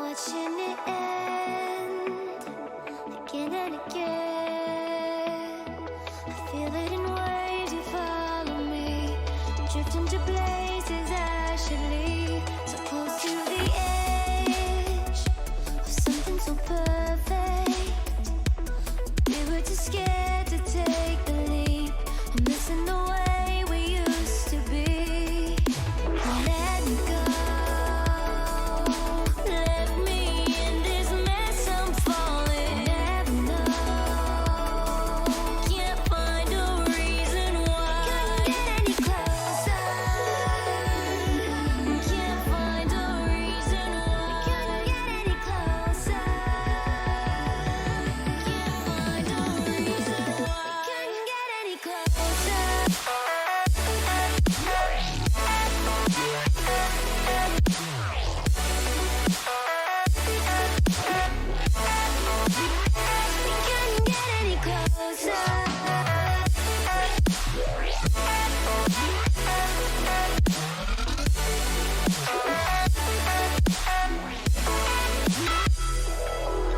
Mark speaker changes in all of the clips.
Speaker 1: watching it end again and again. I feel it in waves, you follow me, drifting to places I should leave. So close to the edge of something so perfect. We were too scared to take the leap. I'm missing the way we used to be. Let me go. Left me in this mess, I'm falling. Never know. Can't find a reason why. Couldn't get any closer. Can't find a reason why. Couldn't get any closer. Can't find a reason why. Couldn't get any closer. We couldn't get any closer.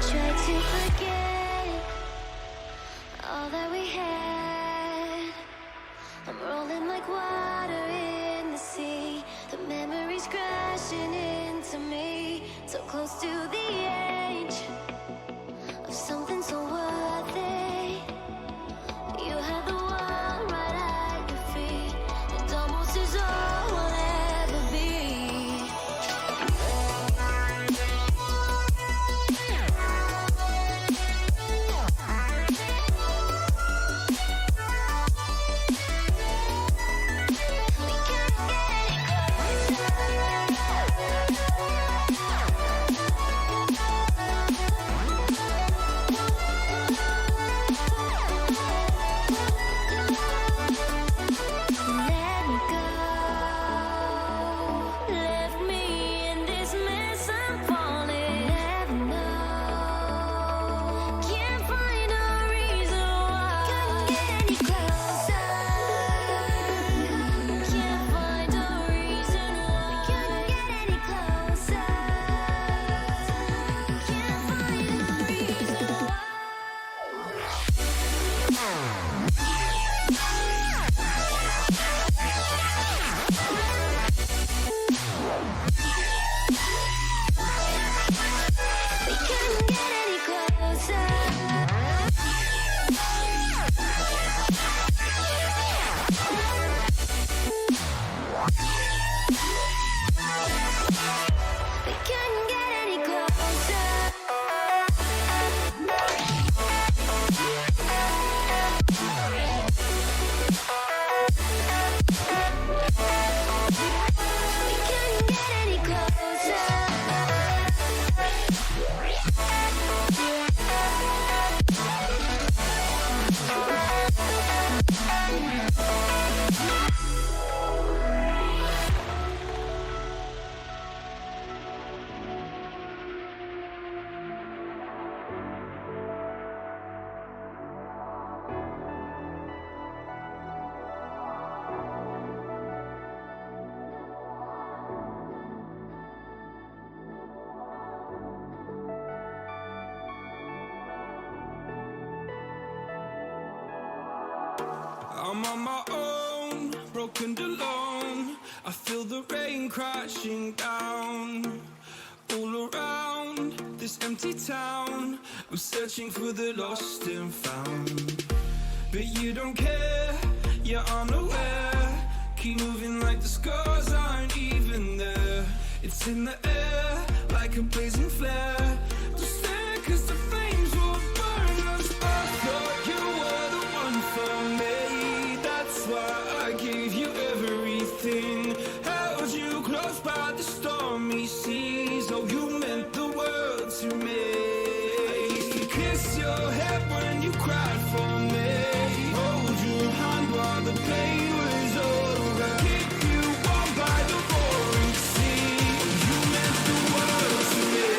Speaker 1: Tried to forget all that we had. I'm rolling like water in the sea. The memories crashing into me. So close to the edge of something so worth it. You had the world right at your feet. It almost is all we'll ever be. We can't get any Let me go. Left me in this mess, I'm falling. Never know. Can't find a reason why. Couldn't get any closer. Can't find a reason why. Couldn't get any closer. Can't find a reason why. We couldn't get any closer. We couldn't get any closer. We couldn't get any closer.
Speaker 2: I'm on my own, broken and alone. I feel the rain crashing down all around this empty town. I'm searching for the lost and found, but you don't care, you're unaware. Keep moving like the scars aren't even there. It's in the air like a blazing flare. Don't stare 'cause the flames will burn us. I thought you were the one for me. That's why I gave you everything. Held you close by the stormy seas. Oh, you meant the world to me. I used to kiss your head when you cried for me. Hold your hand while the pain was over. Keep you warm by the roaring sea. You meant the world to me.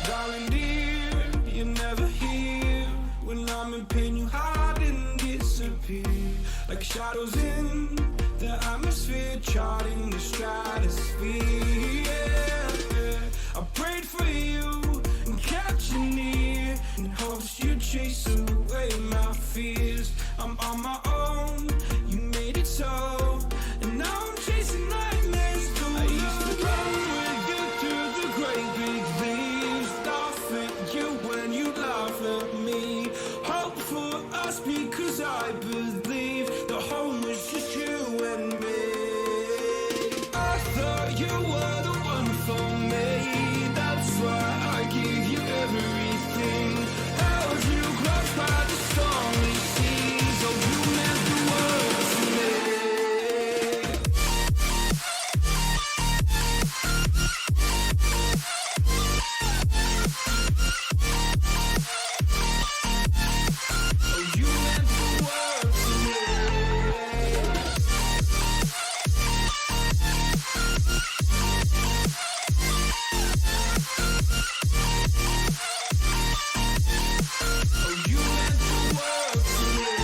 Speaker 2: Darling dear, you're never here. When I'm in pain, you hide and disappear. Like shadows in the atmosphere, charting the stratosphere. I prayed for you and kept you near, in hopes you'd chase away my fears. I'm on my own, you made it so, and now I'm chasing nightmares through. I used to run with you through the great big leaves, laugh at you when you laugh at me. Hope for us because I believe the home was just you and me. I thought you were the one for me, that's why I gave you everything. Held you close by the stormy seas, oh you meant the world to me. Oh you meant the world to me. Oh, you meant the world to me.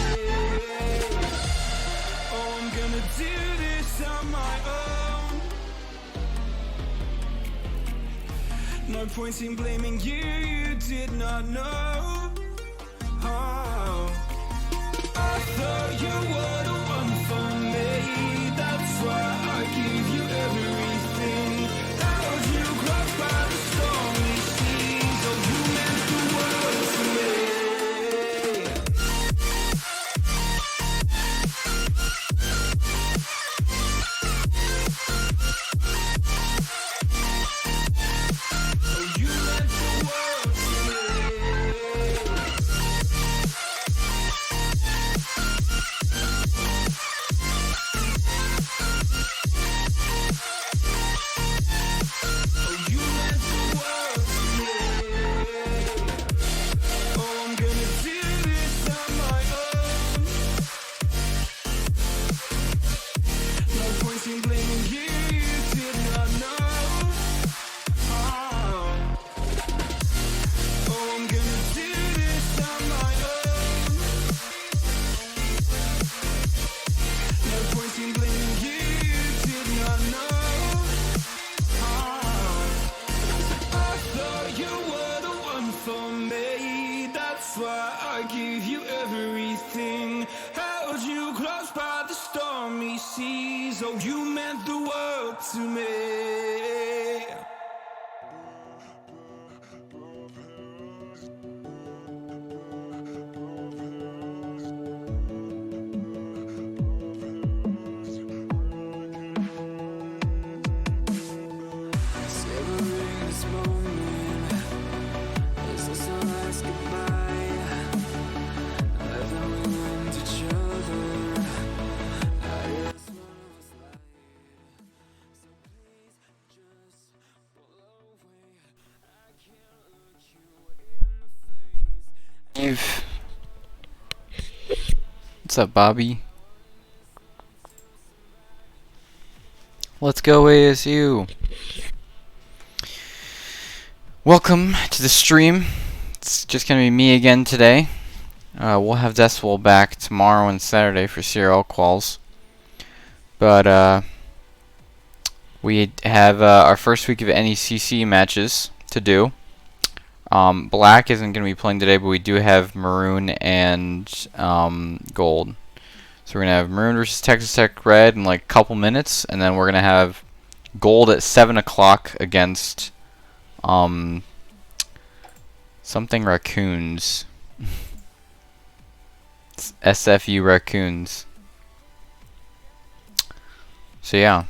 Speaker 2: Oh, I'm gonna do this on my own. No point in blaming you, you did not know. Oh, I thought you were the one for me, that's why I gave you everything. Held you close by the stormy seas, oh you meant the world to me. Oh you meant the world to me. Oh, you meant the world to me. Oh, I'm gonna do this on my own. No point in blaming you, you did not know. Oh, oh, I'm gonna do this on my own. No point in blaming you, you did not know. I thought you were the one for me, that's why I gave you everything. Held you close by the stormy seas, oh you meant the world to me. Savoring this moment, is this our last goodbye? Whether we end each other, I guess one of us lied. So please just pull away. I can't look you in the face.
Speaker 3: What's up, Bobby? Let's go ASU. Welcome to the stream. It's just gonna be me again today. We'll have Decibel back tomorrow and Saturday for serial quals. But we have our first week of NECC matches to do. Black isn't going to be playing today, but we do have Maroon and Gold. So we're going to have Maroon versus Texas Tech Red in like a couple minutes, and then we're going to have Gold at 7 o'clock against something Raccoons. It's SFU Raccoons. So yeah.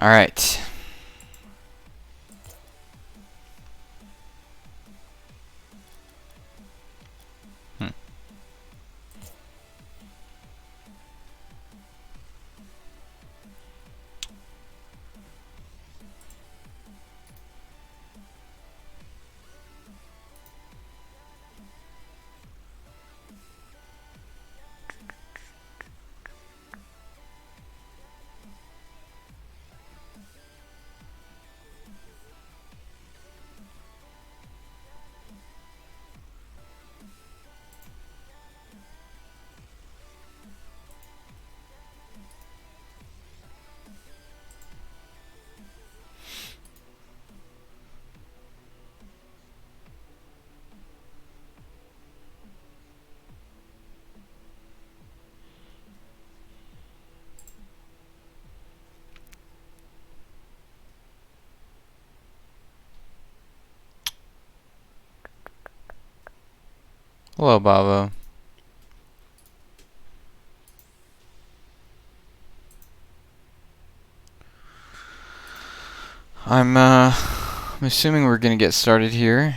Speaker 3: Alright. Hello, Baba. I'm assuming we're gonna get started here.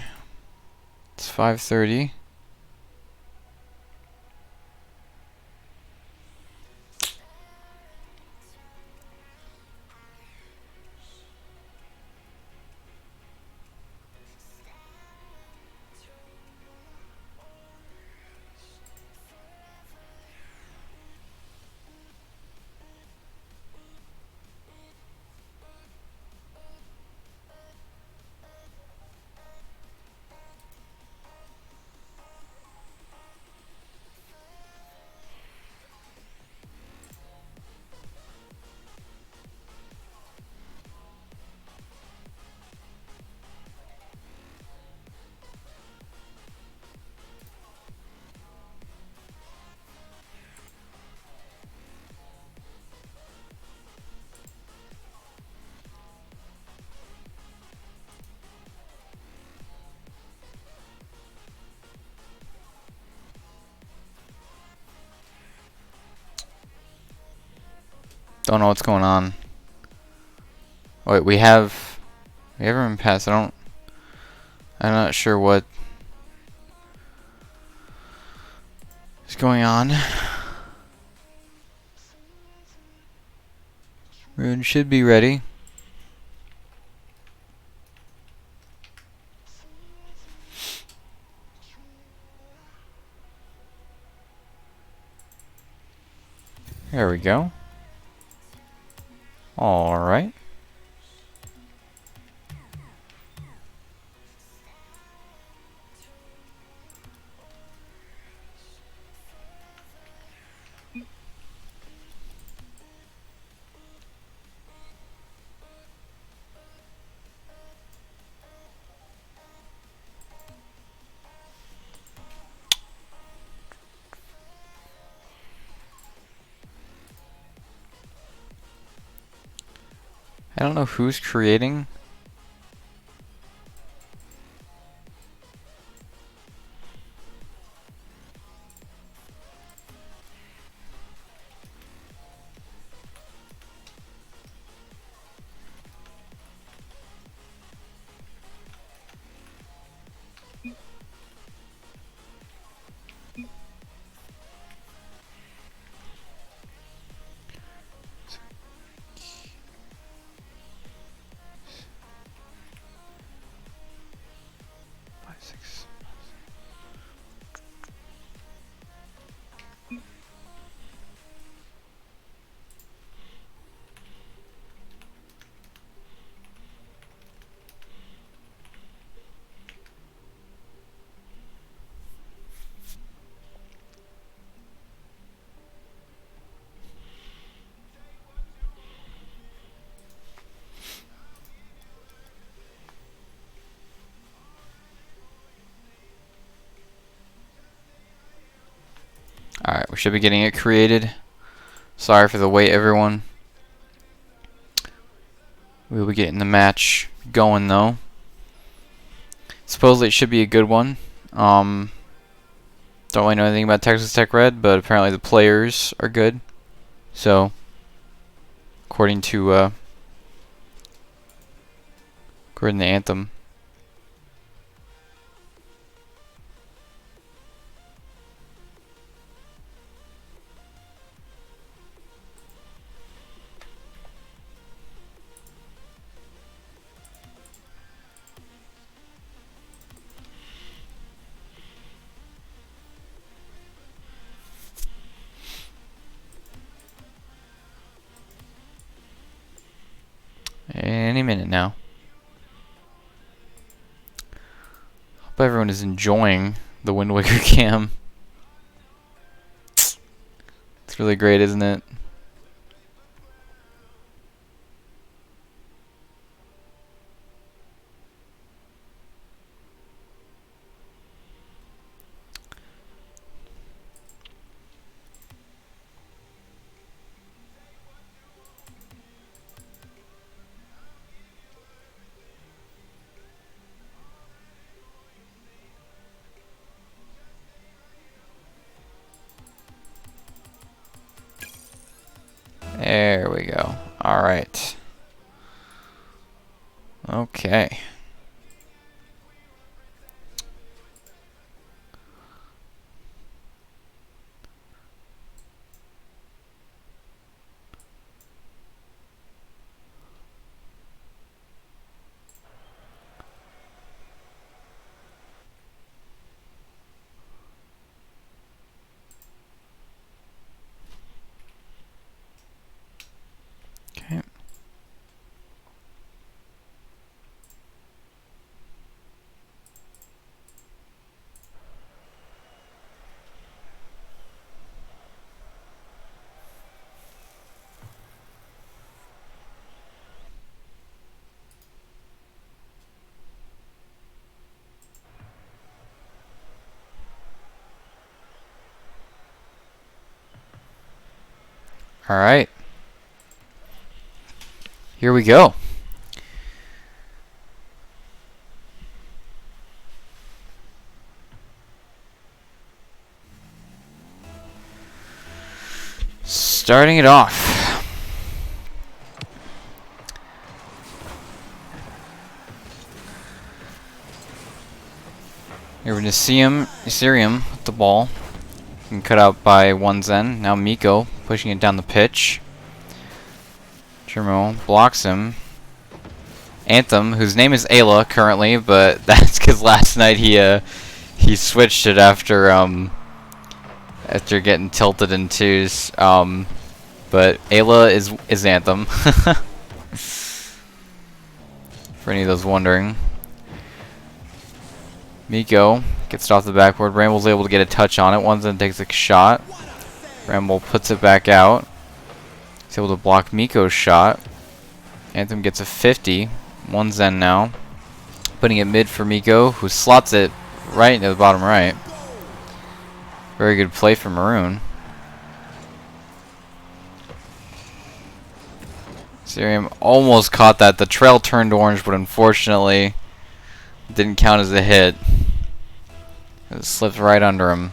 Speaker 3: It's 5:30. Don't know what's going on. Wait, we haven't been passed. I'm not sure what is going on. Rune should be ready. There we go. Alright. I don't know who's creating. Alright, we should be getting it created. Sorry for the wait, everyone. We'll be getting the match going, though. Supposedly it should be a good one. Don't really know anything about Texas Tech Red, but apparently the players are good. So, according to according to Anthem. Any minute now. Hope everyone is enjoying the Wind Waker cam. It's really great, isn't it? There we go. Alright. Okay. Okay. Alright. Here we go. Starting it off. Here we see him, Ethereum with the ball. And cut out by one Zen. Now Miko pushing it down the pitch. Jermo blocks him. Anthem, whose name is Ayla currently, but that's because last night he switched it after after getting tilted in twos. But Ayla is Anthem. For any of those wondering. Miko gets it off the backboard. Bramble's able to get a touch on it. One Zen takes a shot. Bramble puts it back out. He's able to block Miko's shot. Anthem gets a 50. One Zen now. Putting it mid for Miko, who slots it right into the bottom right. Very good play from Maroon. Ethereum almost caught that. The trail turned orange, but unfortunately didn't count as a hit. It slipped right under him.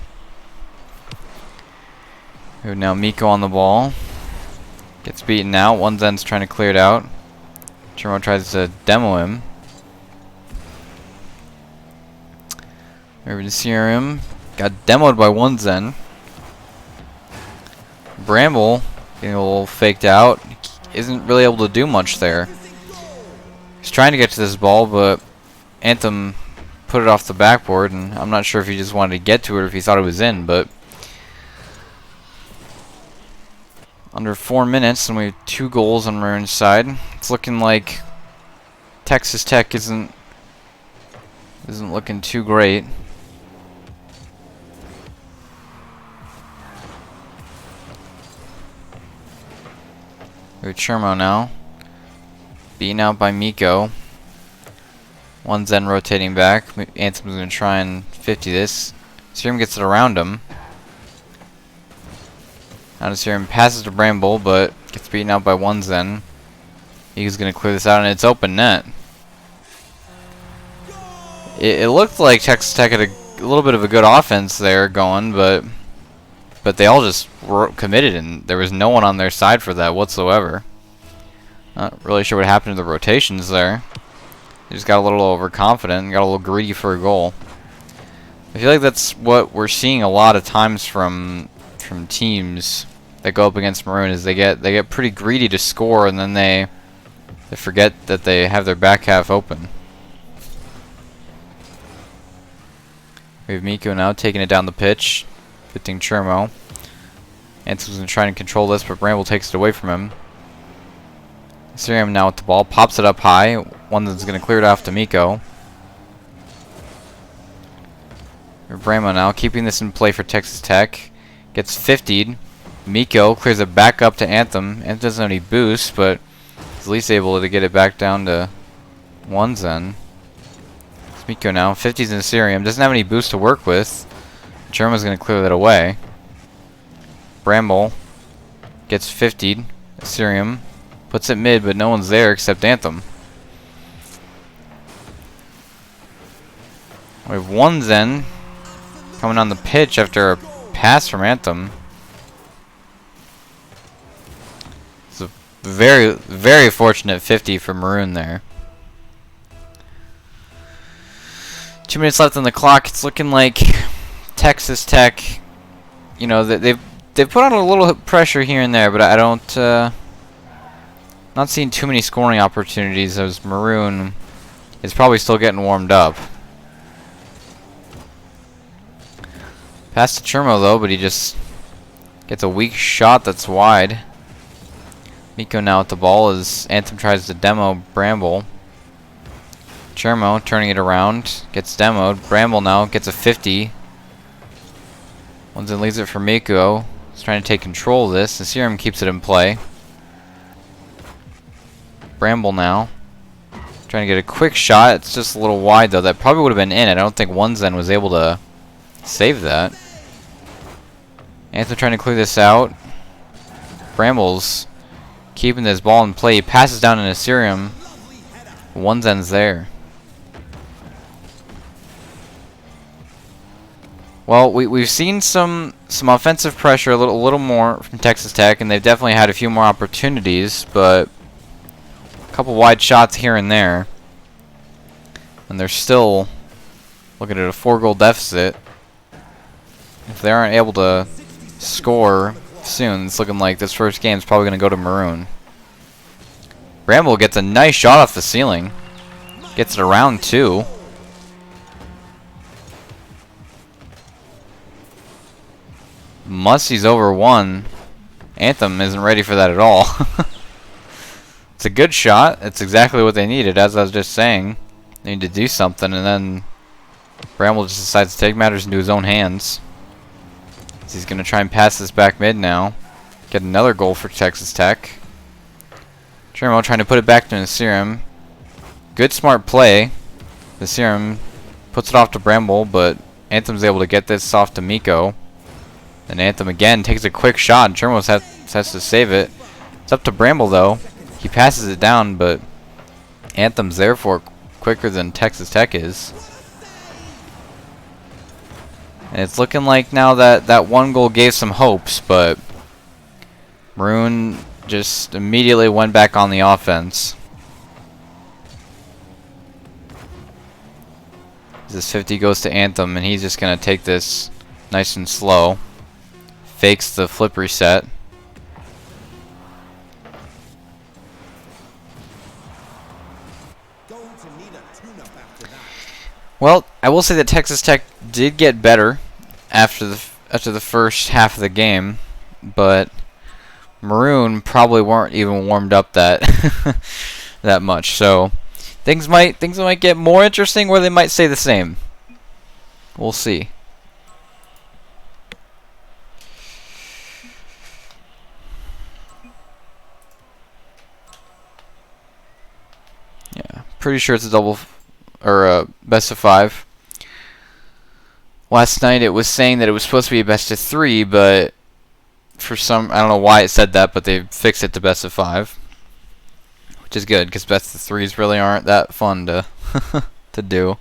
Speaker 3: Now Miko on the ball. Gets beaten out. One Zen's trying to clear it out. Churmo tries to demo him. Over to CRM. Got demoed by one Zen. Bramble getting a little faked out. Isn't really able to do much there. He's trying to get to this ball, but Anthem put it off the backboard, and I'm not sure if he just wanted to get to it or if he thought it was in, but under 4 minutes, and we have 2 goals on Maroon's side. It's looking like Texas Tech isn't looking too great. We have Churmo now. Beaten out by Miko. One Zen rotating back. Anthem's going to try and 50 this. Serum gets it around him. Now Serum passes to Bramble, but gets beaten out by one Zen. He's going to clear this out, and it's open net. It looked like Texas Tech had a little bit of a good offense there going, but they all just were committed, and there was no one on their side for that whatsoever. Not really sure what happened to the rotations there. They just got a little overconfident and got a little greedy for a goal. I feel like that's what we're seeing a lot of times from teams that go up against Maroon, is they get pretty greedy to score, and then they forget that they have their back half open. We have Miko now taking it down the pitch, hitting Chermo. Anthem's going to try and control this, but Bramble takes it away from him. Serum now with the ball, pops it up high. One that's going to clear it off to Miko. Bramble now keeping this in play for Texas Tech. Gets 50'd. Miko clears it back up to Anthem. Anthem doesn't have any boost, but he's at least able to get it back down to one's end. It's Miko now. 50's in Serum. Doesn't have any boost to work with. Germa's going to clear that away. Bramble gets 50'd. Serum puts it mid, but no one's there except Anthem. We have one Zen coming on the pitch after a pass from Anthem. It's a very, very fortunate 50 for Maroon there. 2 minutes left on the clock. It's looking like Texas Tech, you know, they've put on a little pressure here and there, but I don't, not seeing too many scoring opportunities, as Maroon is probably still getting warmed up. Pass to Chermo though, but he just gets a weak shot that's wide. Miko now with the ball as Anthem tries to demo Bramble. Chermo turning it around, gets demoed. Bramble now gets a 50. Once and leaves it for Miko. He's trying to take control of this, and Serum keeps it in play. Bramble now trying to get a quick shot. It's just a little wide though. That probably would have been in. I don't think one Zen was able to save that. Anthem trying to clear this out. Bramble's keeping this ball in play. He passes down into Serum. One Zen's there. Well, we've seen some offensive pressure, a little more from Texas Tech, and they've definitely had a few more opportunities, but a couple wide shots here and there, and they're still looking at a 4-goal deficit. If they aren't able to score soon, it's looking like this first game is probably going to go to Maroon. Bramble gets a nice shot off the ceiling, gets it around too. Musty's over one. Anthem isn't ready for that at all. It's a good shot. It's exactly what they needed, as I was just saying. They need to do something, and then Bramble just decides to take matters into his own hands. He's going to try and pass this back mid now. Get another goal for Texas Tech. Chermo trying to put it back to Serum. Good smart play. The Serum puts it off to Bramble, but Anthem's able to get this off to Miko. Then Anthem again takes a quick shot, and Chermo has to save it. It's up to Bramble though. He passes it down, but Anthem's there for it quicker than Texas Tech is. And it's looking like now that one goal gave some hopes, but Maroon just immediately went back on the offense. This 50 goes to Anthem, and he's just going to take this nice and slow. Fakes the flip reset. Well, I will say that Texas Tech did get better after the first half of the game, but Maroon probably weren't even warmed up that that much. So things might get more interesting, or they might stay the same. We'll see. Yeah, pretty sure it's a double or a best of 5. Last night it was saying that it was supposed to be a best of 3, but for some, I don't know why it said that, but they fixed it to best of 5, which is good because best of 3s really aren't that fun to to do.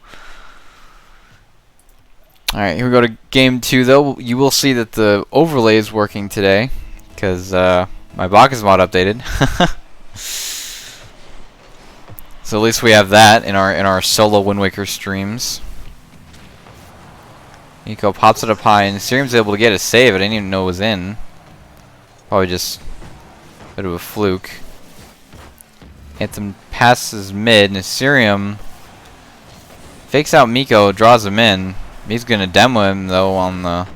Speaker 3: All right, here we go to game 2. Though you will see that the overlay is working today because my Bacchus mod updated. So at least we have that in our solo Wind Waker streams. Nico pops it up high, and Serim's able to get a save. I didn't even know it was in. Probably just a bit of a fluke. Anthem passes mid, and Serim fakes out Miko, draws him in. He's gonna demo him though on the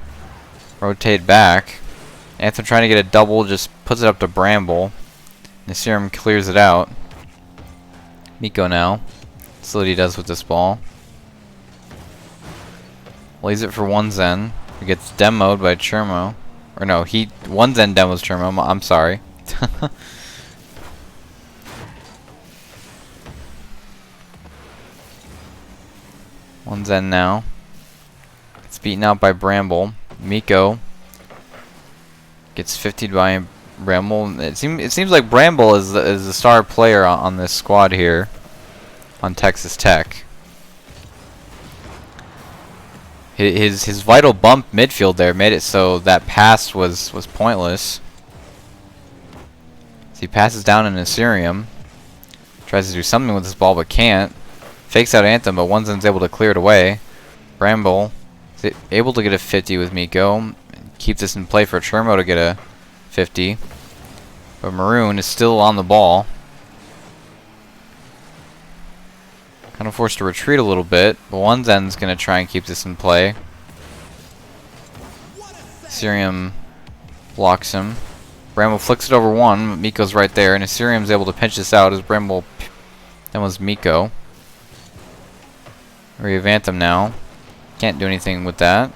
Speaker 3: rotate back. Anthem trying to get a double, just puts it up to Bramble. Serim clears it out. Miko now. That's what he does with this ball. Lays it for 1Zen. It gets demoed by Churmo. Or no, 1Zen demos Churmo. I'm sorry. 1Zen now. It's beaten out by Bramble. Miko gets 50'd by Bramble. It seems like Bramble is the star player on this squad here on Texas Tech. His vital bump midfield there made it so that pass was pointless. So he passes down in Assyrium. Tries to do something with this ball but can't. Fakes out Anthem, but 1Zen's able to clear it away. Bramble is able to get a 50 with Miko. Keep this in play for Churmo to get a 50. But Maroon is still on the ball. Kind of forced to retreat a little bit, but 1Zen's going to try and keep this in play. Assyrium blocks him. Bramble flicks it over one, but Miko's right there, and Assyrium's able to pinch this out as Bramble was Miko. We have Anthem now. Can't do anything with that.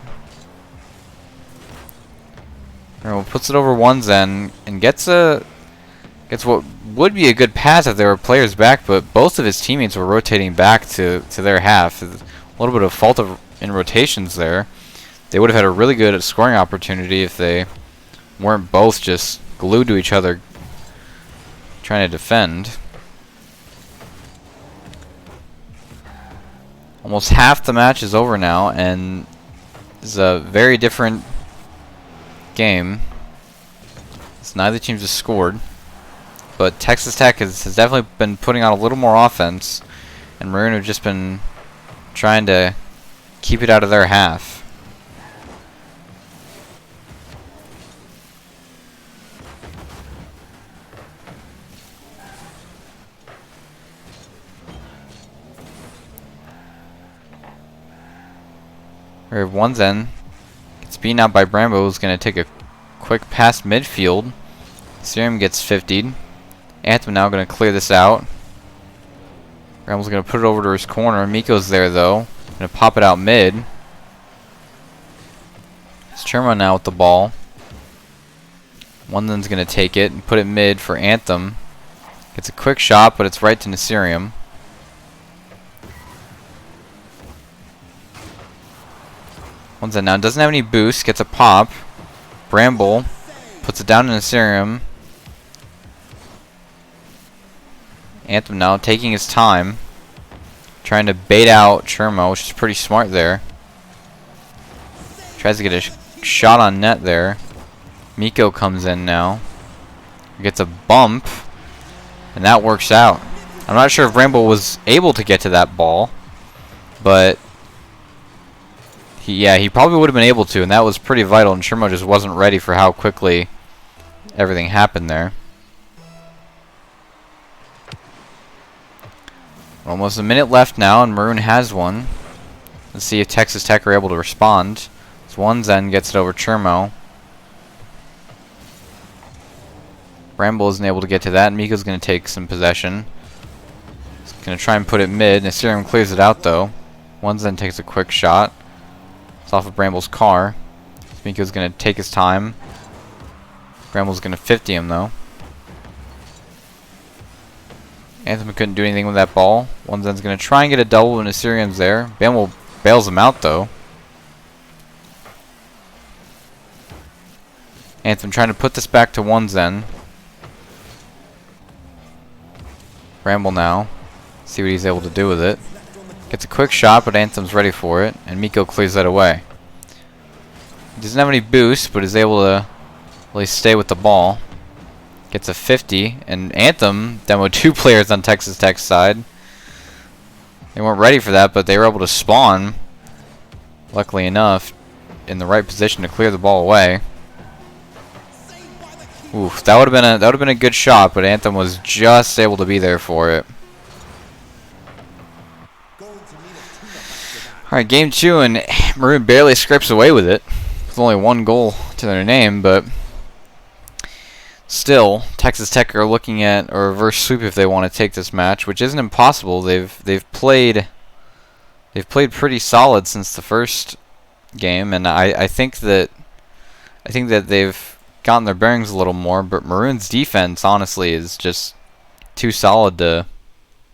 Speaker 3: Bramble puts it over 1Zen and gets what would be a good pass if there were players back, but both of his teammates were rotating back to their half. A little bit of fault in rotations there. They would have had a really good scoring opportunity if they weren't both just glued to each other trying to defend. Almost half the match is over now, and it's a very different game. Neither team just scored. But Texas Tech has definitely been putting on a little more offense, and Maroon have just been trying to keep it out of their half. We have 1Zen. Gets beaten out by Bramble, who's going to take a quick pass midfield. Serum gets 50'd. Anthem now going to clear this out. Bramble's going to put it over to his corner. Miko's there though. Going to pop it out mid. It's Churmo now with the ball. 1Zen's going to take it and put it mid for Anthem. Gets a quick shot, but it's right to Nasirium. Zen now doesn't have any boost. Gets a pop. Bramble puts it down in Nasirium. Anthem now taking his time, trying to bait out Churmo, which is pretty smart there. Tries to get a shot on net there. Miko comes in now. Gets a bump, and that works out. I'm not sure if Bramble was able to get to that ball, but he probably would have been able to, and that was pretty vital, and Churmo just wasn't ready for how quickly everything happened there. Almost a minute left now, and Maroon has one. Let's see if Texas Tech are able to respond. It's 1Zen gets it over Churmo. Bramble isn't able to get to that, and Miko's going to take some possession. He's going to try and put it mid. Nasirium clears it out, though. 1Zen takes a quick shot. It's off of Bramble's car. Miko's going to take his time. Bramble's going to 50 him, though. Anthem couldn't do anything with that ball. 1Zen's going to try and get a double when Assyrian's there. Bramble bails him out, though. Anthem trying to put this back to 1Zen. Bramble now. See what he's able to do with it. Gets a quick shot, but Anthem's ready for it, and Miko clears that away. He doesn't have any boost, but is able to really stay with the ball. Gets a 50, and Anthem demoed 2 players on Texas Tech's side. They weren't ready for that, but they were able to spawn, luckily enough, in the right position to clear the ball away. Oof, that would have been a good shot, but Anthem was just able to be there for it. Alright, game 2, and Maroon barely scrapes away with it. With only 1 goal to their name, but still, Texas Tech are looking at a reverse sweep if they want to take this match, which isn't impossible. They've played pretty solid since the first game, and I think that they've gotten their bearings a little more. But Maroon's defense, honestly, is just too solid to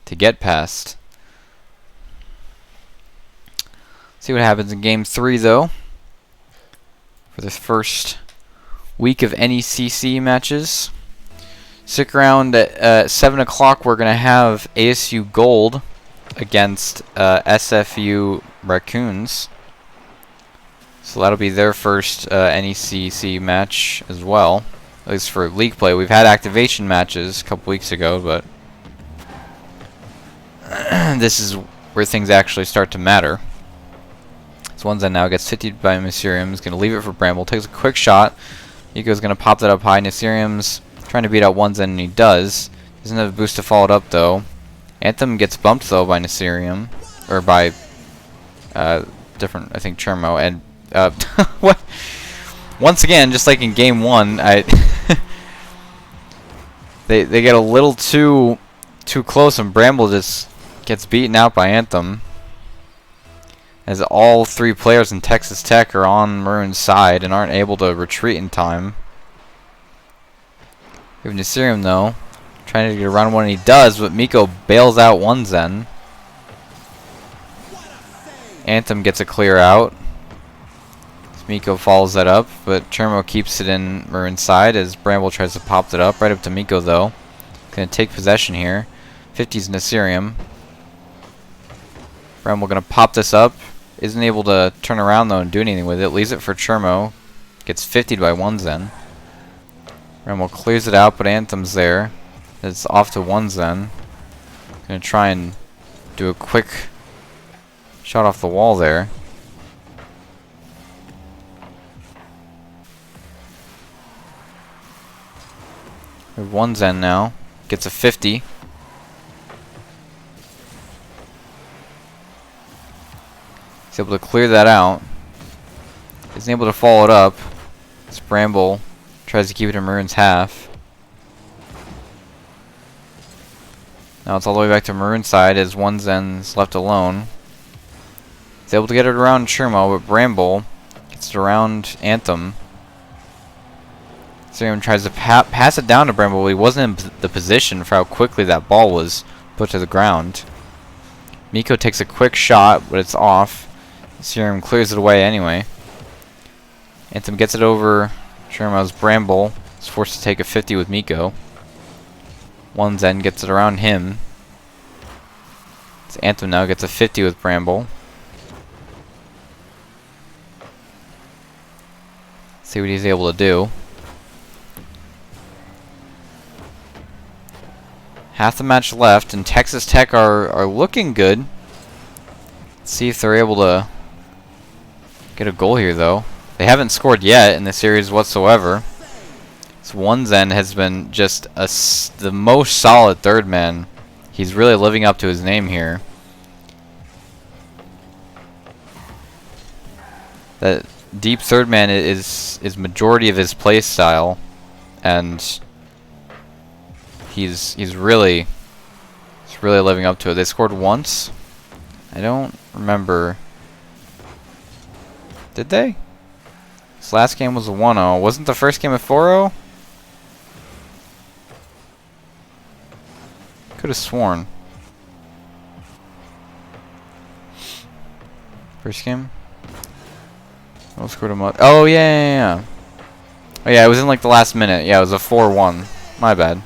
Speaker 3: get past. See what happens in game 3, though, for the first week of NECC matches. Stick around at 7 o'clock. We're going to have ASU Gold against SFU Raccoons. So that'll be their first NECC match as well, at least for league play. We've had activation matches a couple weeks ago, but this is where things actually start to matter. So One Zen now gets 50 by Mysterium. He's going to leave it for Bramble. Takes a quick shot. Eco's going to pop that up high. Mysterium's trying to beat out One Zen, and he does. Doesn't have a boost to follow it up, though. Anthem gets bumped, though, by Mysterium. Or by different, I think, Chermo. And, what? Once again, just like in game 1, they get a little too close, and Bramble just gets beaten out by Anthem, as all 3 players in Texas Tech are on Maroon's side and aren't able to retreat in time. We have Nasirium, though, trying to get around one, and he does, but Miko bails out One Zen. Anthem gets a clear out. Miko follows that up, but Chermo keeps it in Maroon's side as Bramble tries to pop it up. Right up to Miko, though. Going to take possession here. 50's Nasirium. Bramble going to pop this up. Isn't able to turn around, though, and do anything with it. Leaves it for Chermo. Gets 50'd by One Zen. Bramble clears it out, but Anthem's there. It's off to One Zen. Going to try and do a quick shot off the wall there. We have One Zen now. Gets a 50. He's able to clear that out. Isn't able to follow it up. As Bramble tries to keep it in Maroon's half. Now it's all the way back to Maroon's side as One Zen's left alone. He's able to get it around Chermo, but Bramble gets it around Anthem. Sirium tries to pass it down to Bramble, but he wasn't in the position for how quickly that ball was put to the ground. Miko takes a quick shot, but it's off. Sirium clears it away anyway. Anthem gets it over Chermo's. Bramble is forced to take a 50 with Miko. One Zen gets it around him. So Anthem now gets a 50 with Bramble. See what he's able to do. Half the match left, and Texas Tech are looking good. Let's see if they're able to get a goal here, though. They haven't scored yet in the series whatsoever. This One Zen has been just the most solid third man. He's really living up to his name here. That deep third man is majority of his play style, and he's really living up to it. They scored once. I don't remember. Did they? This last game was a 1-0. Wasn't the first game a 4-0? Could have sworn. First game? Oh, scored him up. Oh, yeah. Oh, yeah, it was in like the last minute. Yeah, it was a 4-1. My bad.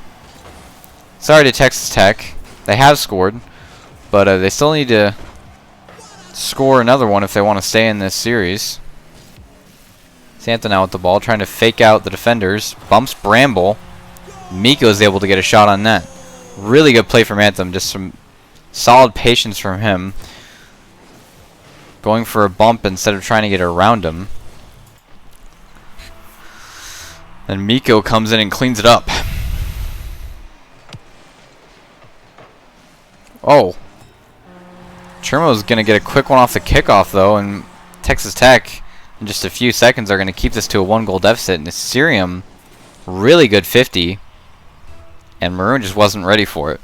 Speaker 3: Sorry to Texas Tech. They have scored, but they still need to score another one if they want to stay in this series. Santa now with the ball, trying to fake out the defenders. Bumps Bramble. Miko is able to get a shot on net. Really good play from Anthem, just some Solid patience from him. Going for a bump instead of trying to get around him. Then Miko comes in and cleans it up. Oh. Chermo's going to get a quick one off the kickoff, though, and Texas Tech, in just a few seconds, are going to keep this to a 1-goal deficit. And Assyrium, really good 50, and Maroon just wasn't ready for it.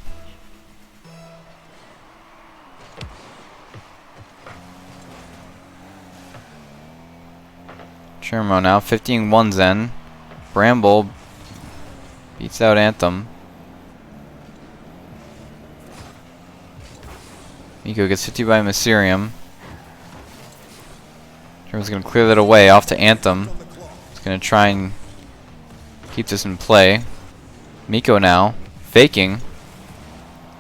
Speaker 3: Chermo now, 15-1 Zen. Bramble beats out Anthem. Miko gets 50 by Mysterium. Chermo's going to clear that away, off to Anthem. He's going to try and keep this in play. Miko now, faking.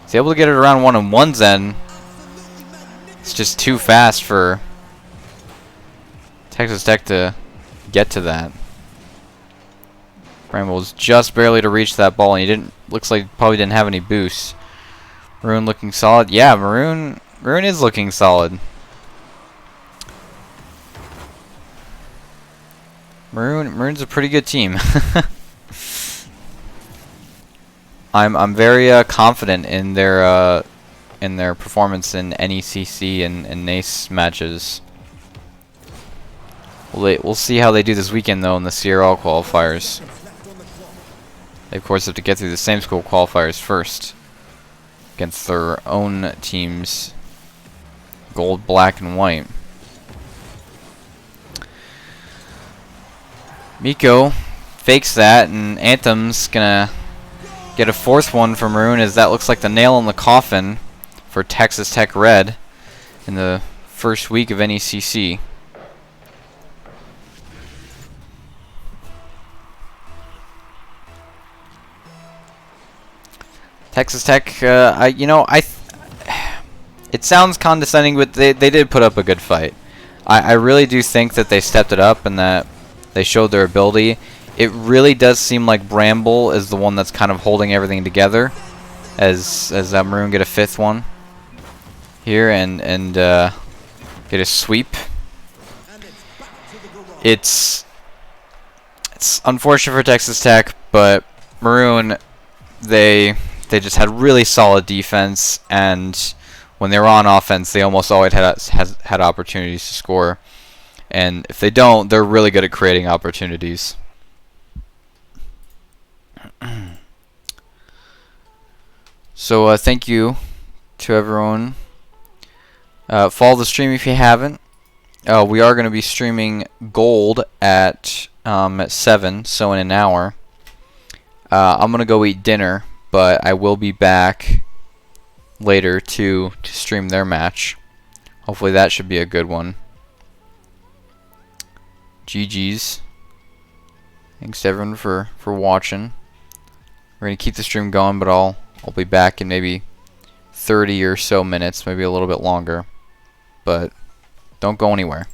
Speaker 3: He's able to get it around 1-on-1 Zen. It's just too fast for Texas Tech to get to that. Bramble was just barely to reach that ball, and he looks like probably didn't have any boosts. Maroon looking solid. Yeah, Maroon is looking solid. Maroon's a pretty good team. I'm very confident in their performance in NECC and NACE matches. We'll see how they do this weekend, though, in the CRL qualifiers. They, of course, have to get through the same school qualifiers first against their own teams, gold, black, and white. Miko fakes that, and Anthem's gonna get a fourth one from Maroon, as that looks like the nail in the coffin for Texas Tech Red in the first week of NECC. Texas Tech, it sounds condescending, but they did put up a good fight. I really do think that they stepped it up and that they showed their ability. It really does seem like Bramble is the one that's kind of holding everything together, as Maroon get a fifth one here and get a sweep. It's unfortunate for Texas Tech, but Maroon, they just had really solid defense, and when they were on offense, they almost always had opportunities to score. And if they don't, they're really good at creating opportunities. So thank you to everyone. Follow the stream if you haven't. We are going to be streaming Gold at 7, so in an hour. I'm going to go eat dinner, but I will be back later to stream their match. Hopefully that should be a good one. GG's. Thanks to everyone for watching. We're going to keep the stream going, but I'll be back in maybe 30 or so minutes, maybe a little bit longer. But don't go anywhere.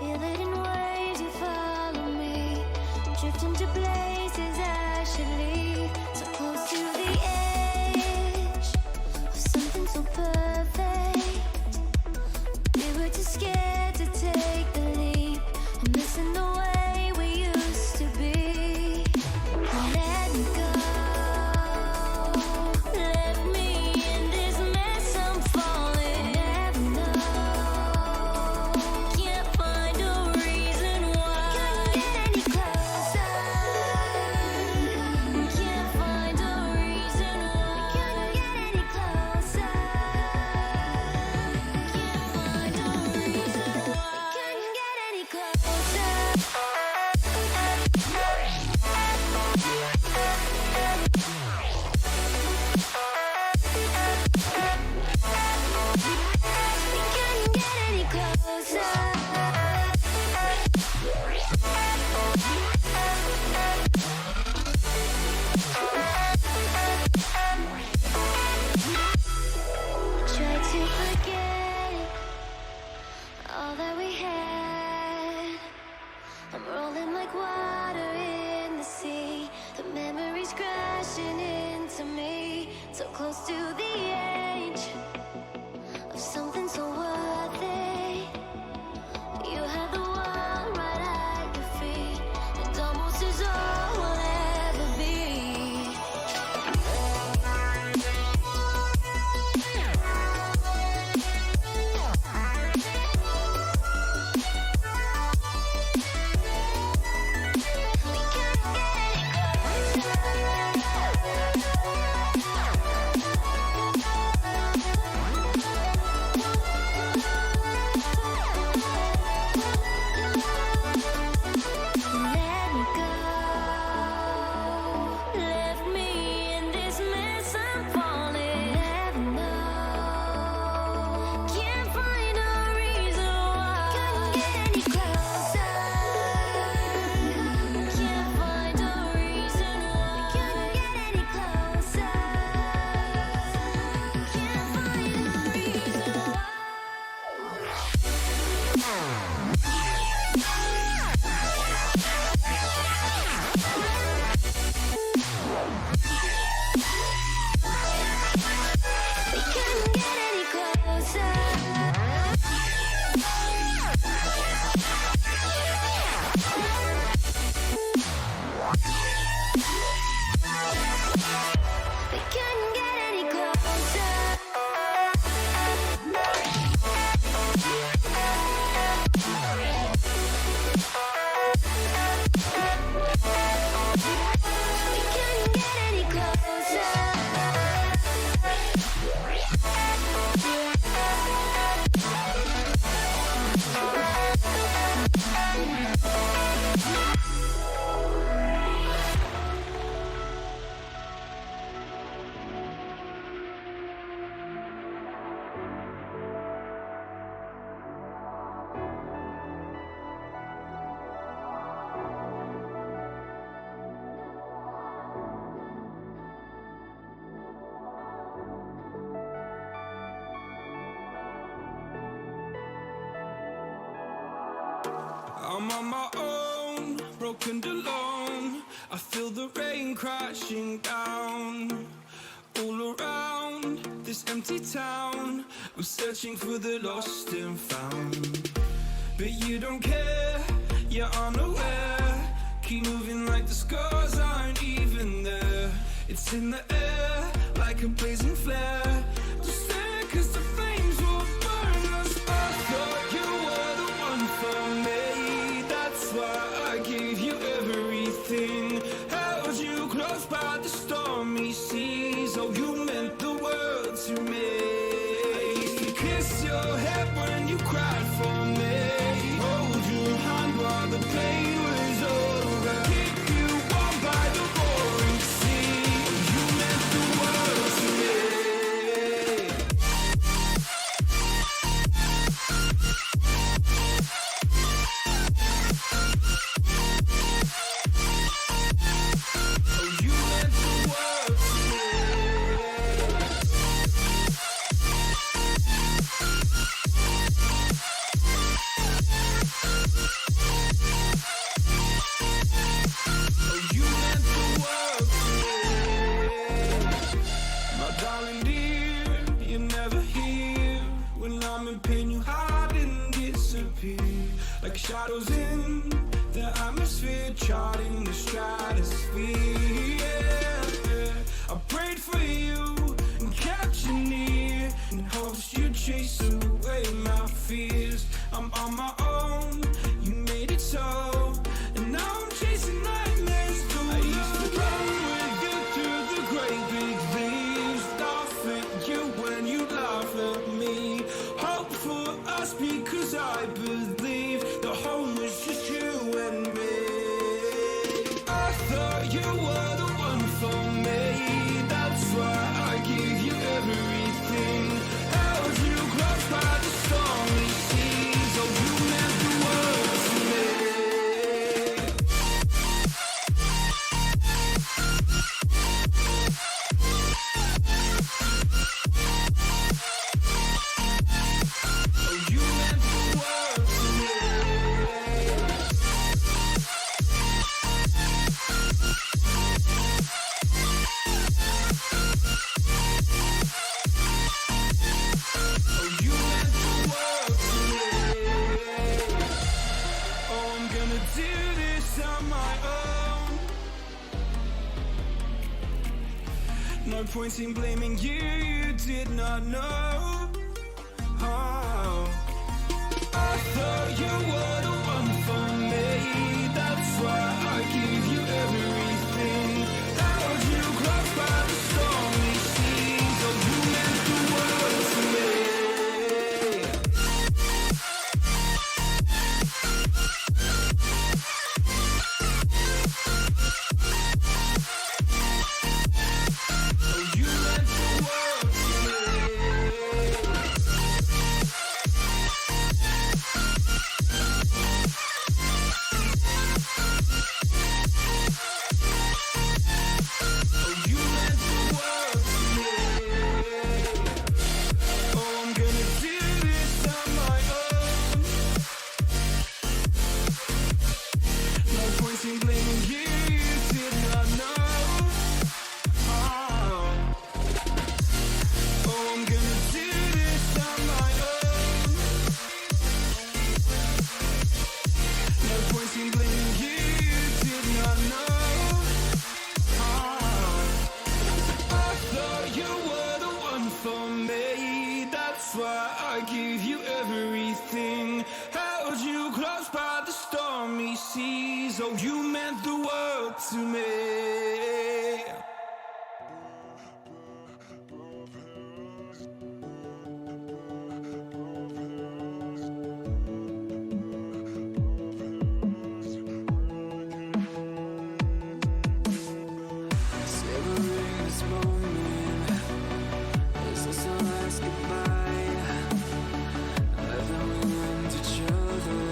Speaker 1: feel it in waves, you follow me. Drifting to places I should leave. So close to the edge of something so perfect. We were too scared to take the leap. I'm missing the way we used to be. Let me go. Left me in this mess, I'm falling. Never know. Can't find a reason why. Couldn't get any closer. Can't find a reason why. Couldn't get any closer. Can't find a reason why. Couldn't get any closer. We couldn't get any closer. Try to forget all that we had. I'm rolling like water in the sea. The memories crashing into me. So close to the edge of something so worth it. You had the world right at your feet, and almost is all we'll ever be. We can't get any Let me go. Left me in this mess, I'm falling. Never know. Can't find a reason why. Couldn't get any closer. Can't find a reason why. Couldn't get any closer. Can't find a reason why. We couldn't get any closer. We couldn't get any closer. We couldn't get any closer.
Speaker 2: I'm on my own, broken and alone. I feel the rain crashing down all around this empty town. I'm searching for the lost and found, but you don't care, you're unaware. Keep moving like the scars aren't even there. It's in the air like a blazing flare. Just stare 'cause the flames will burn us. I thought you were the one for me. That's why I gave you everything. Held you close by the stormy seas. Oh, you meant the world to me. I used to kiss your head when you cried for me. Hold your hand while the pain was over. Keep you warm by the roaring sea. You meant the world to me. Shadows in the atmosphere, charting the stratosphere. Yeah. I prayed for you and kept you near, in hopes you'd chase away my fears. I'm on my own, you made it so, and now I'm chasing nightmares through. I used to run with you through the great big leaves, laugh at you when you laugh at me. Hope for us because I believe the home was just you and me. I thought you were the one for me, that's why I gave you everything. Held you close by the stormy seas, oh you meant the world to me. Oh you meant the world to me. Oh, you meant the world to me. Oh, I'm gonna do this on my own. No point in blaming you, you did not know. Oh, I thought you were the one for me, that's why I gave you everything. Held you close by the stormy seas, oh you meant the world to me. Oh you meant the world to me. Oh, you meant the world to me. Oh, I'm gonna do this on my own. No point in blaming you, you did not know. Oh, I'm gonna do this on my own. No point in blaming you, you did not know. I thought you were the one for me, that's why I gave you everything. Held you close by the stormy seas, oh you meant the world to me. Savoring this moment, is this our last goodbye? Whether we want each other,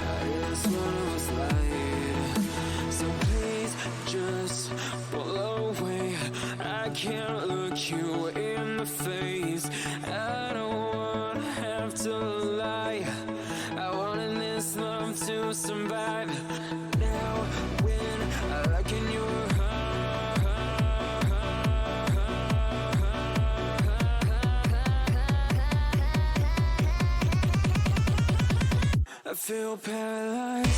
Speaker 2: I just wanna slide. So please just pull away. I can't look you in the face. I don't wanna have to lie. I wanted this love to survive. Now when I look in your I feel paralyzed.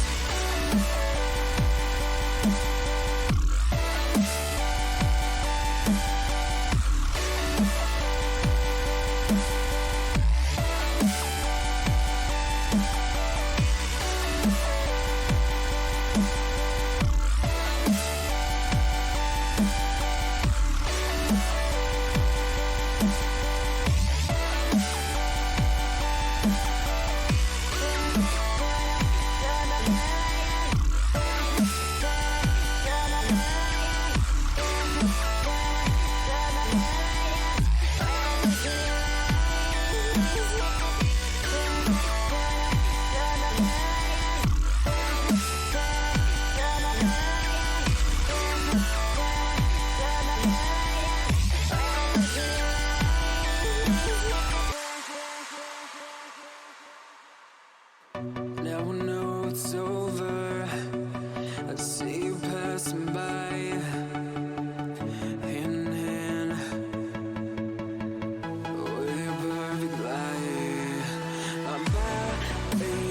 Speaker 2: Now I know it's over. I see you passing by, hand in hand, with your perfect light. My body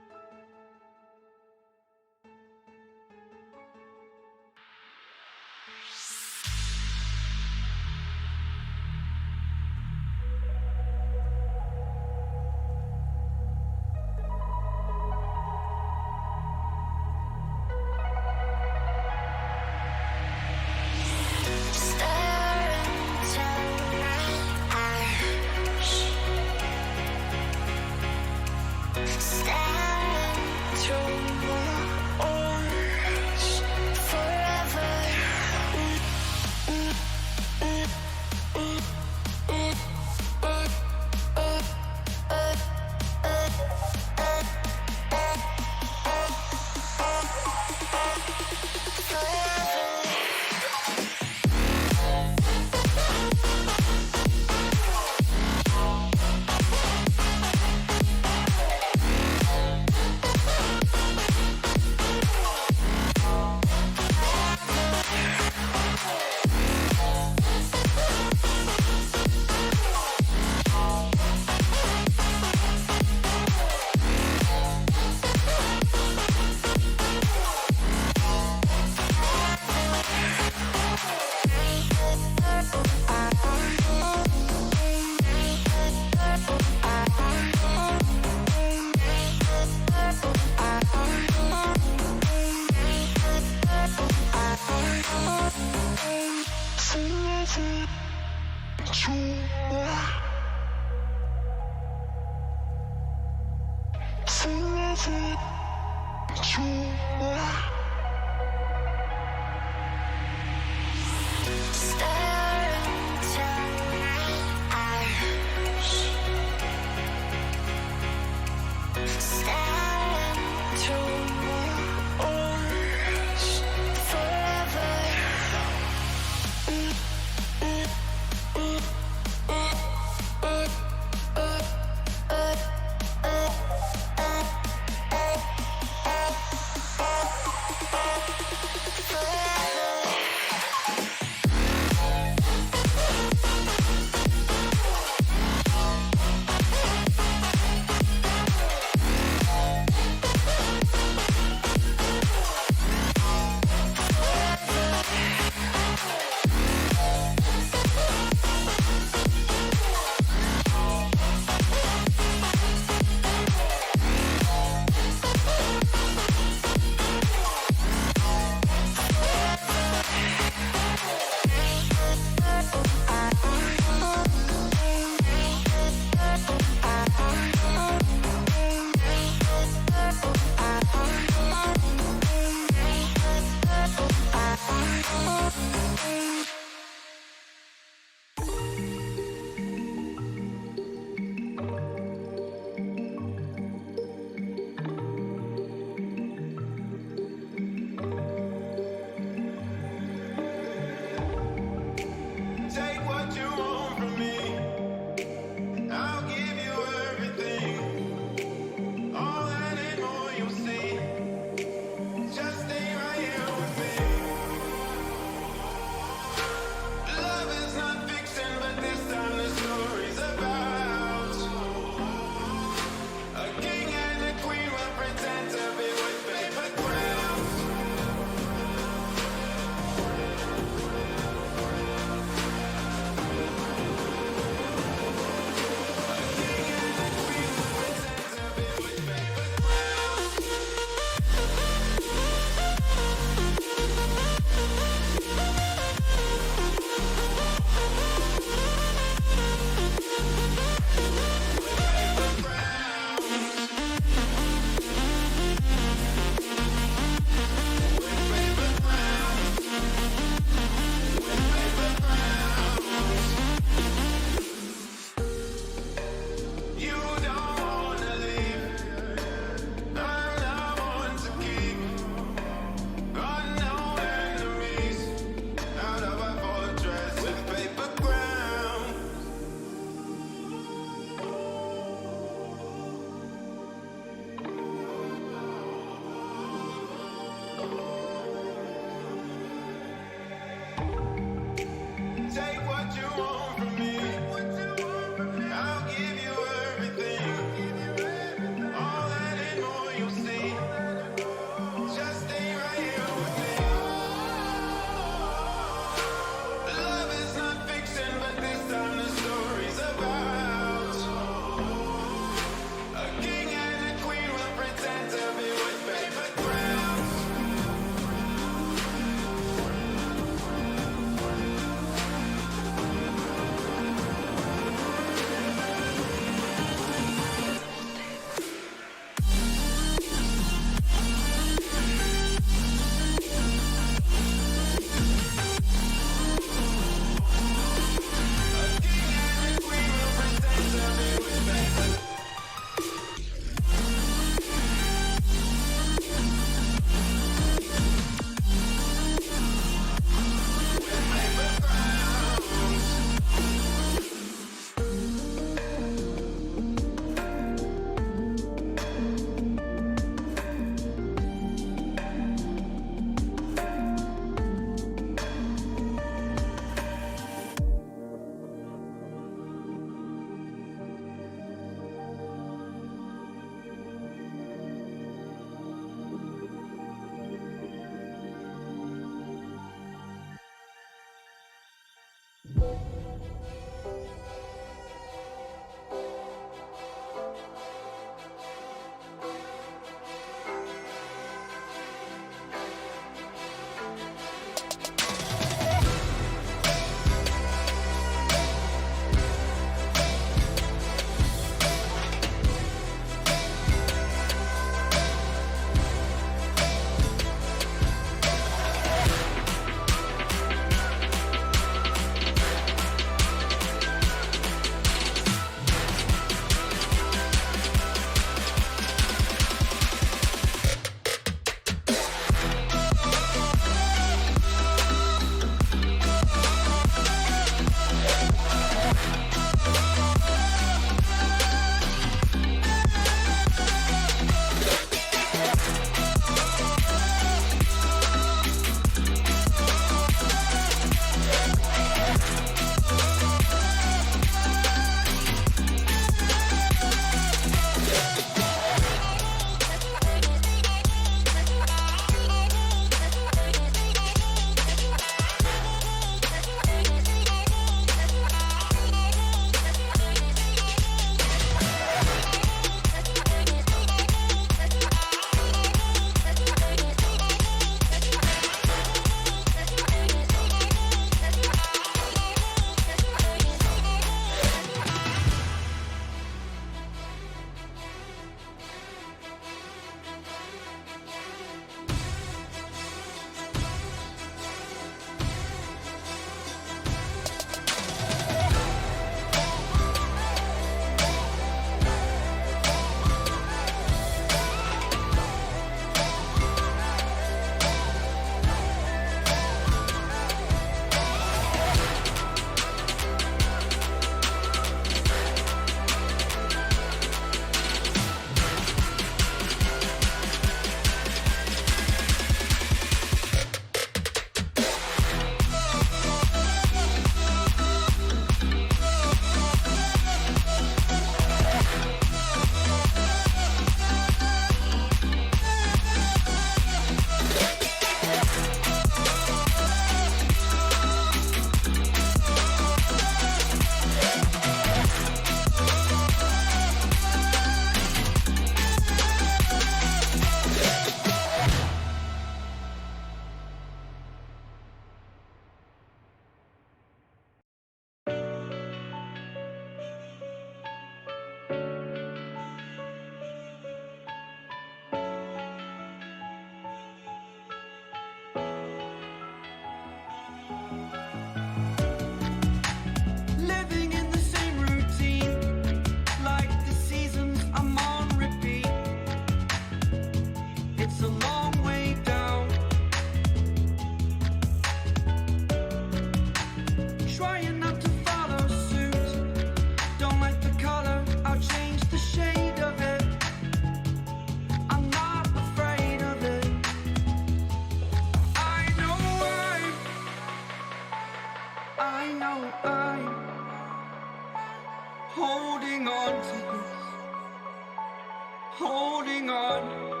Speaker 2: holding on.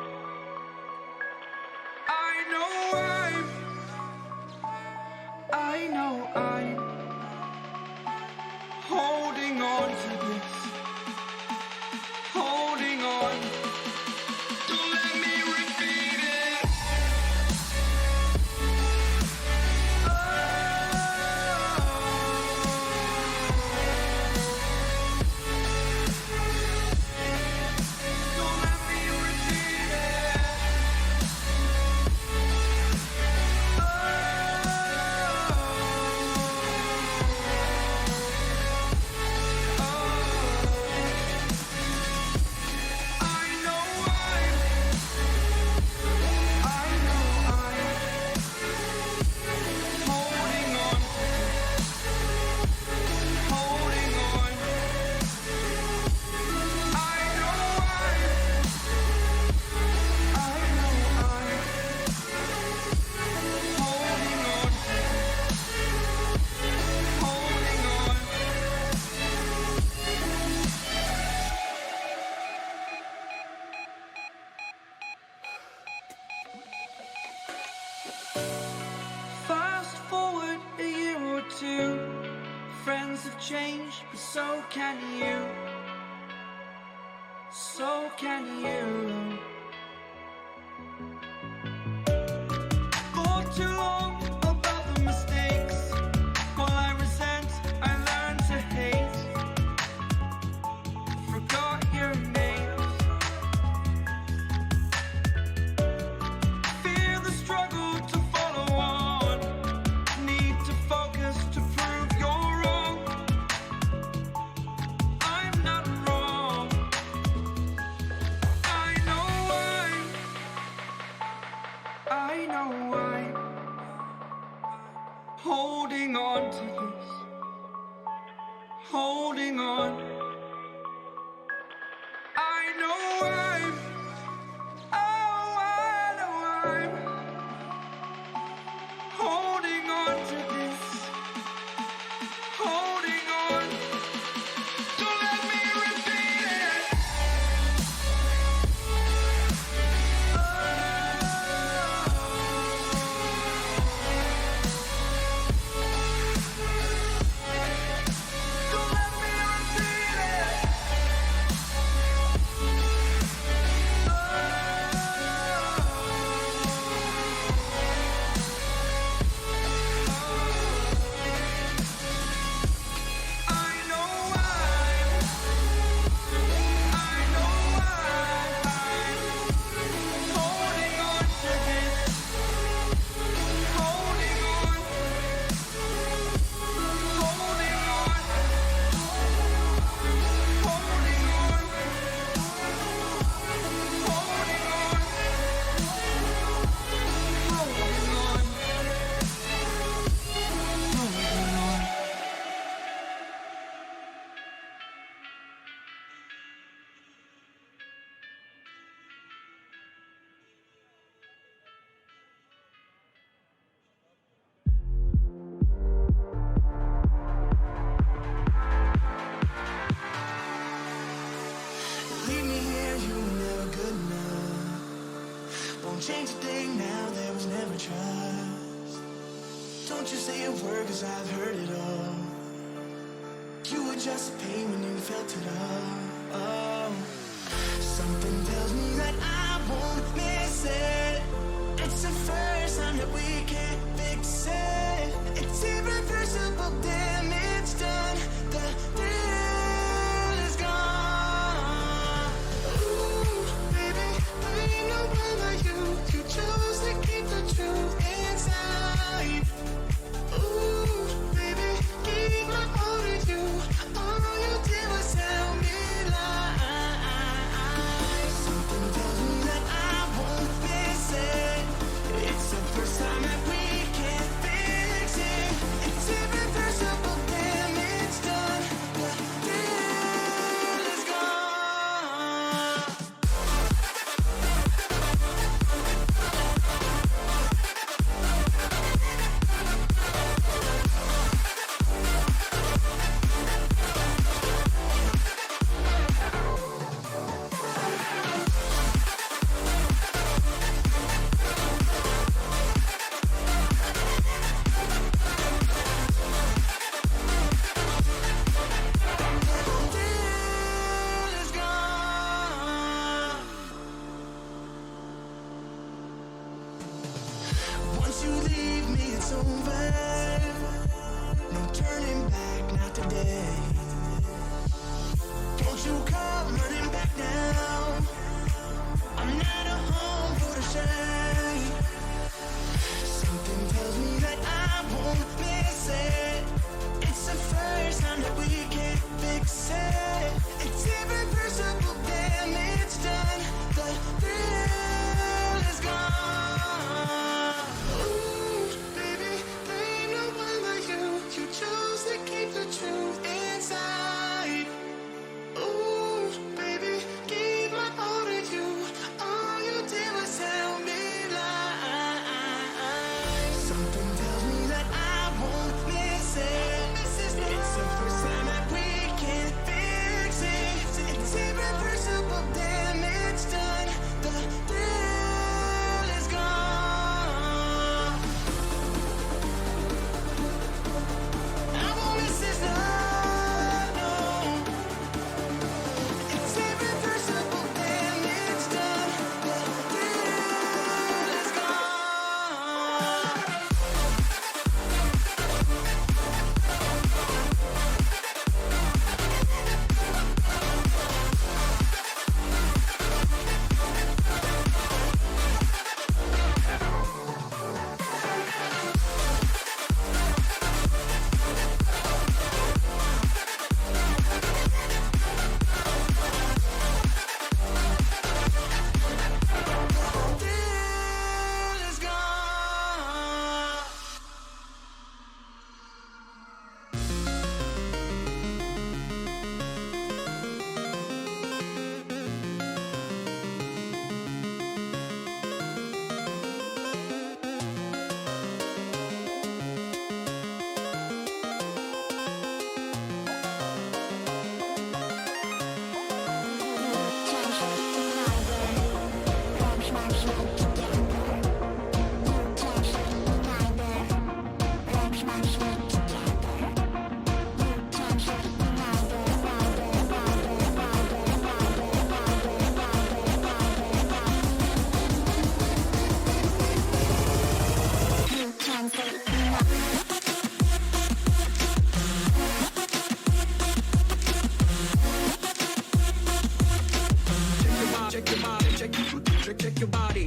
Speaker 2: I know I'm holding on to this, holding on. Don't let me repeat it. Don't let me repeat it. Fast forward a year or two, friends have changed, but so can you. So can you. Thought too long about the mistakes. While I resent, I learned to hate. Forgot your names. Fear the struggle to follow on. Need to focus to prove you're wrong. I'm not wrong. I know I'm holding on to this, holding on. I know I'm holding on to this, holding on. Don't let me repeat it. Don't let me repeat it.
Speaker 4: Leave me here, you were never good enough. Won't change a thing now, there was never trust. Don't you say a word, cause I've heard it all. You were just a pain when you felt it all. Oh. Something tells me that I won't miss it. It's the first time that we can't fix it. It's irreversible damage done. The thrill is gone. Ooh, baby, there ain't no one like you. You chose to keep the truth inside. Ooh, baby, gave my all to you. All you did was tell me lies. over. No turning back, not today. Don't you come running back now. I'm not a home for the shy. Something tells me that I won't miss it. It's the first time that we can't fix it. It's irreversible damage done. The thrill is gone. Ooh, baby, there ain't no one like you. You chose to keep the truth inside. Ooh, baby, gave my all to you. All you did was tell me lies. Something tells me that I won't miss it. It's the first time that we can't fix it. It's irreversible damage done. The thrill is gone. I won't miss this love, no. It's irreversible damage done. The thrill is gone. Thrill is gone.
Speaker 2: Check your body, check your body.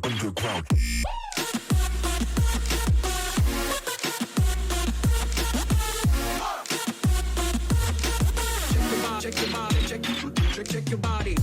Speaker 5: Underground.
Speaker 2: Check your body.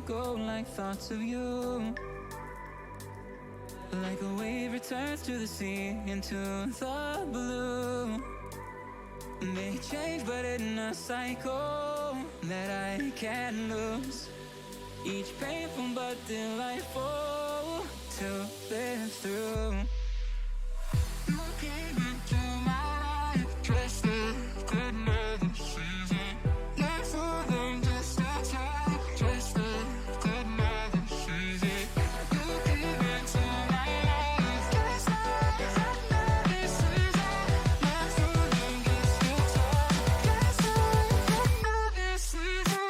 Speaker 2: go like thoughts of you. Like a wave returns to the sea, into the blue. They change but in a cycle that I can't lose. Each painful but delightful to live through. You came into my life just like another season. Not for long, just a time, just like another season. You came into my life just like another season. Not for long, just a time, just like another season.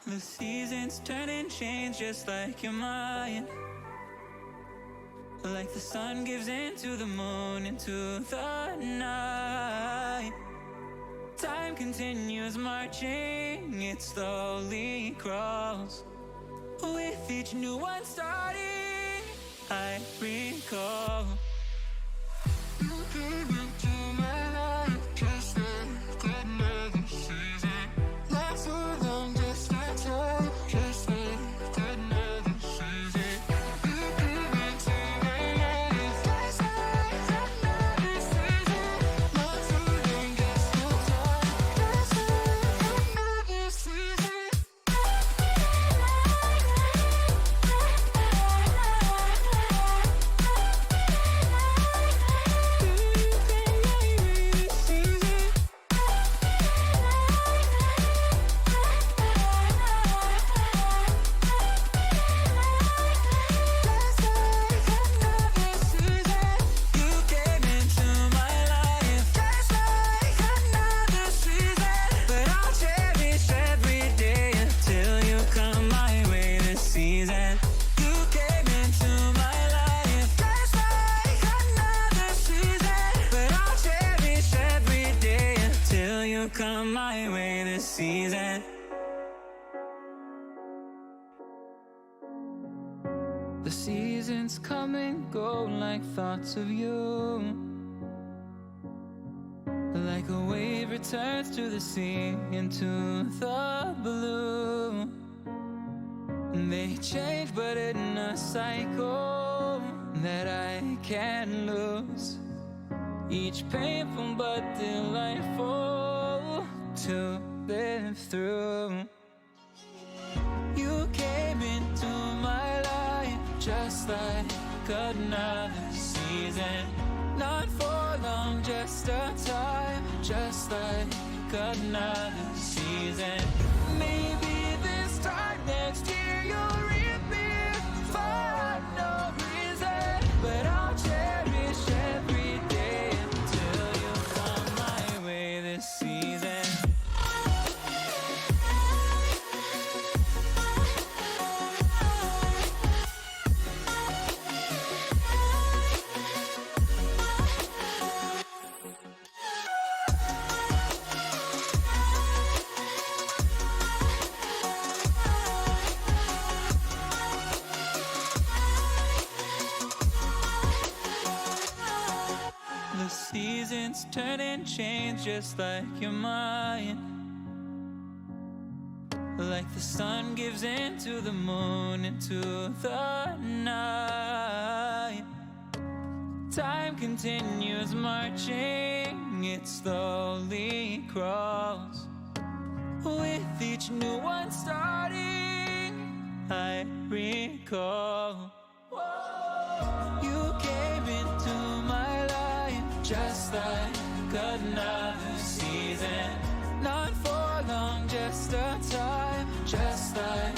Speaker 2: The seasons turn and change just like your mind. Like the sun gives into the moon, into the night. Time continues marching, it slowly crawls. With each new one starting, I recall. You came into my life just like another season. Not so long, just a time, just like another season. You came into my life just like another season. Not so long, just a time, just like another season. Come my way this season. The seasons come and go like thoughts of you. Like a wave returns to the sea, into the blue. They change but in a cycle that I can't lose. Each painful but delightful to live through. You came into my life just like another season. Not for long, just a time, just like another season. Maybe this time next year you'll reappear for no reason, but I'll cherish every day until you come my way this season. The seasons turn and change just like your mind. Like the sun gives into the moon, into the night. Time continues marching, it slowly crawls. With each new one starting, I recall. You came into my life just like another season. Not for long, just a time, just like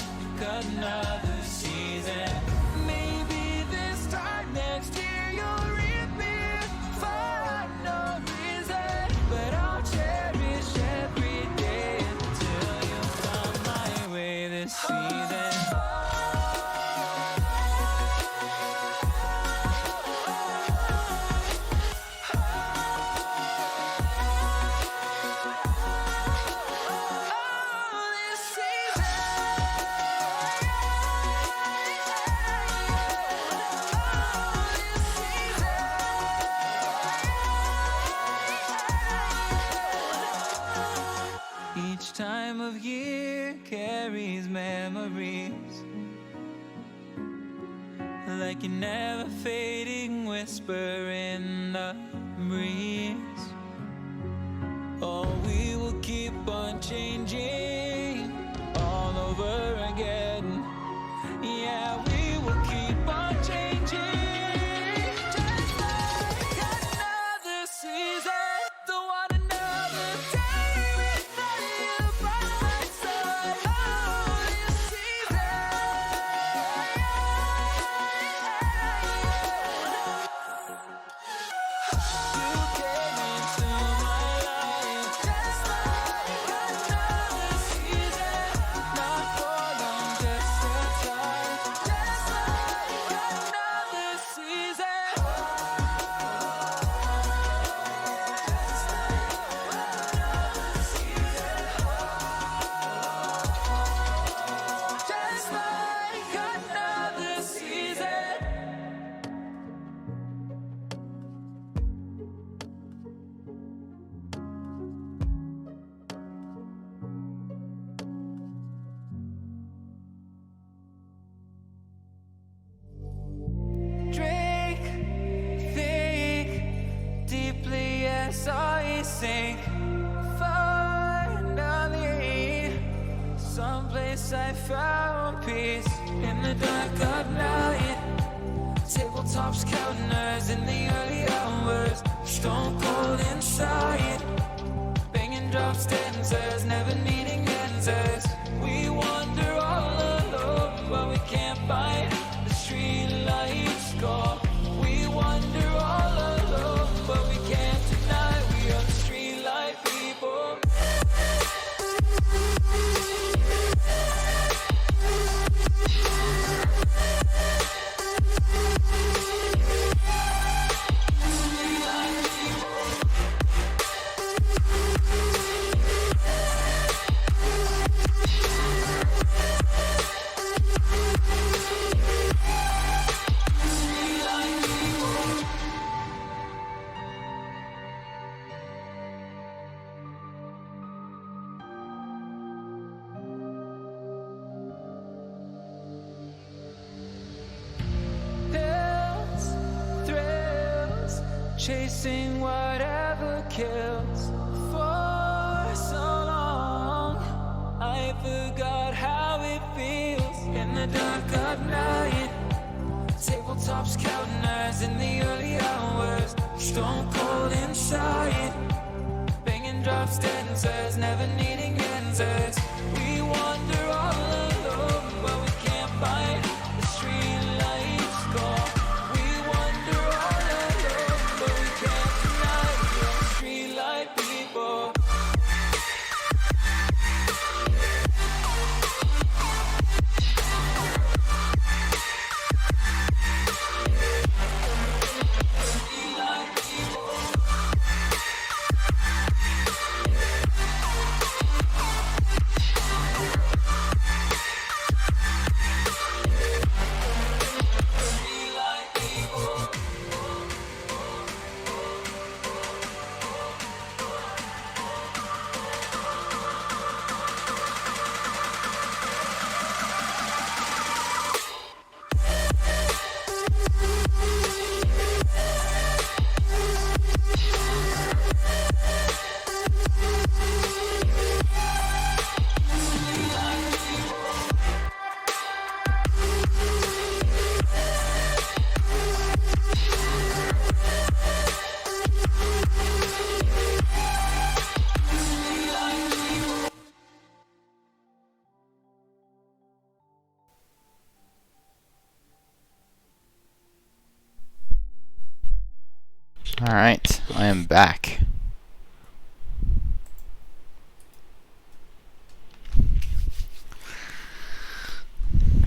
Speaker 5: like a never fading whisper in the breeze. Oh, we will keep on changing all over again. Yeah, we will keep on changing. Just like another season. Don't want another day without you by my side. Oh, this season. You came into my life just like another season. Not for long, just a time. Just like another season. Just like another season. Drink, think deeply as I sink. Finally, someplace I found peace in the dark of night. Tabletops counting hours in the early hours. Stone cold inside. Banging drop stanzas, never needing answers. We wander all alone, but we can't find the street lights go. We wander all alone, but we can't deny we are the street light people. Pills, thrills, chasing whatever kills. For so long, I forgot how it feels in the dark of night. Tabletops counting hours in the early hours. Stone cold inside. Banging drop stanzas, never needing answers. We wander all alone, but we can't find the street lights go. We wander all alone, but we can't deny we are the street light people. Street light people. Street light people.
Speaker 3: Alright, I am back.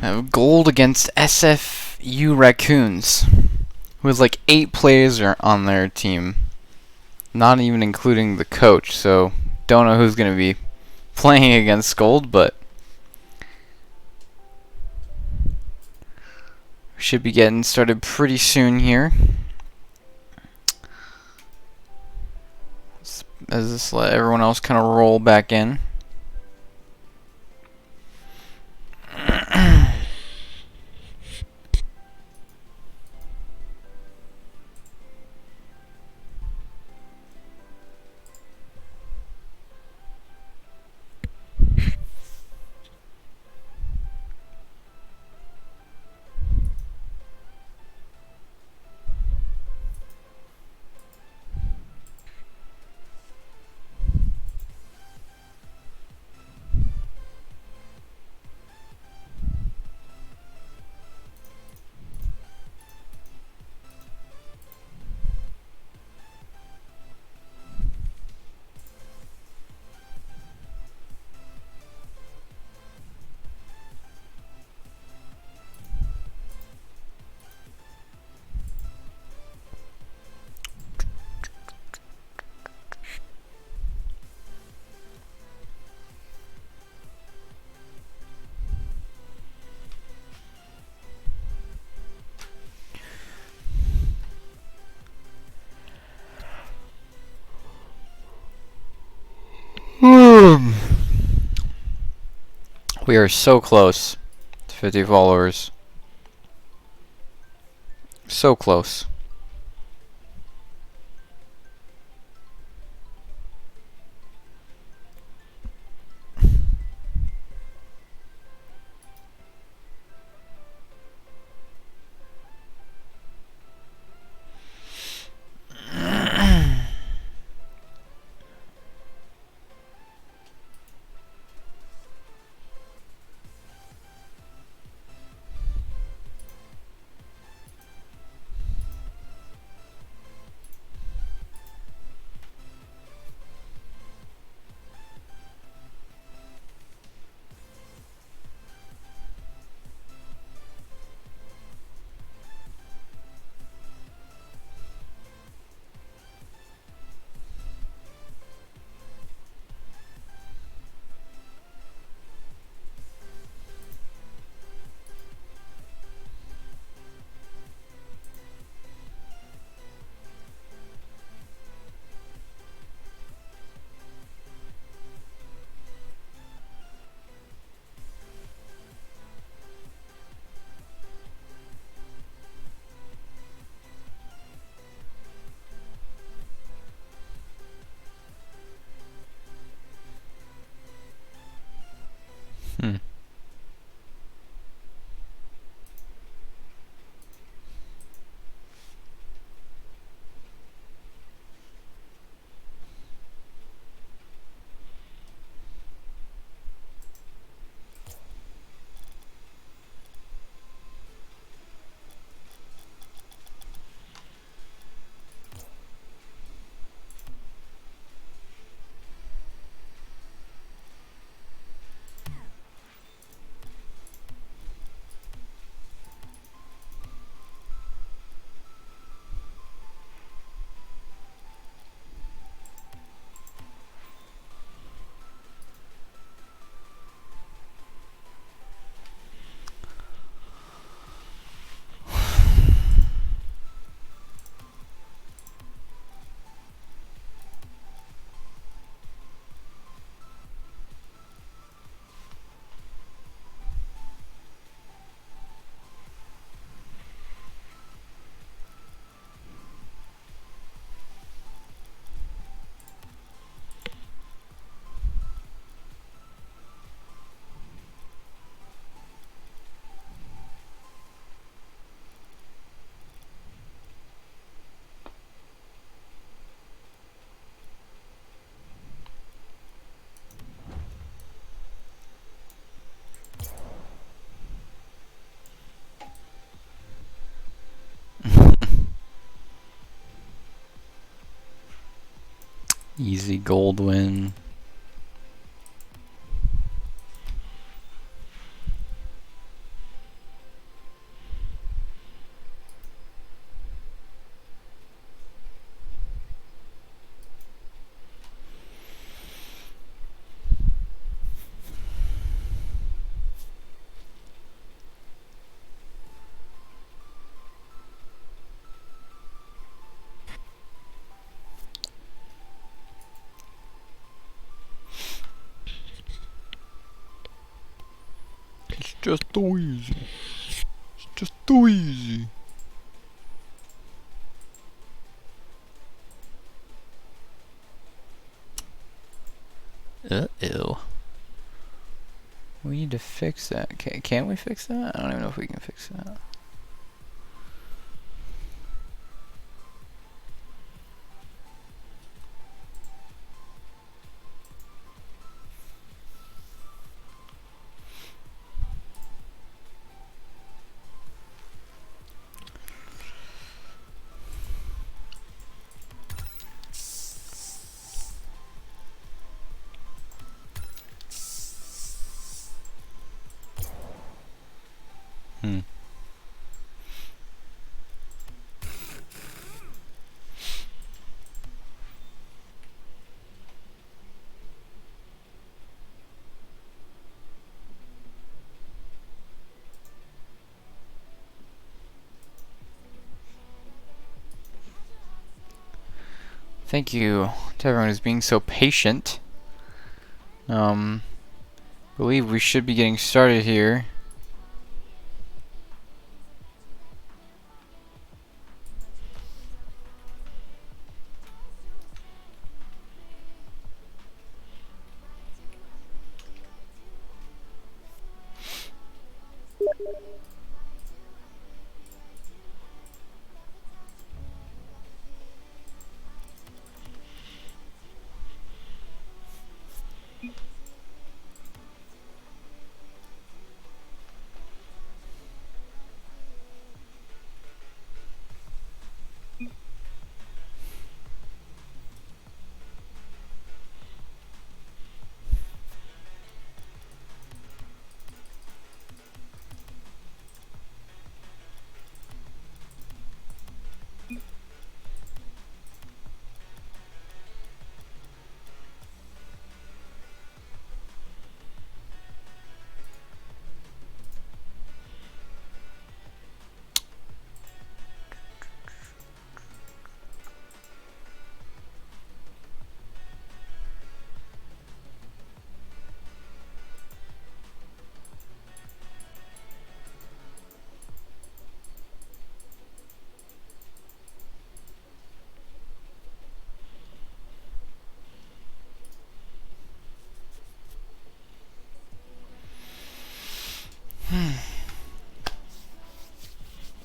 Speaker 3: I have gold against SFU Raccoons, who has like 8 players on their team, not even including the coach, so don't know who's going to be playing against gold, but should be getting started pretty soon here. As this let everyone else kind of roll back in. We are so close to 50 followers. So close. Hmm. Easy gold win. It's just too easy. It's just too easy. Uh-oh. We need to fix that. Can we fix that? I don't even know if we can fix that. Hmm. Thank you to everyone who's being so patient. believe we should be getting started here.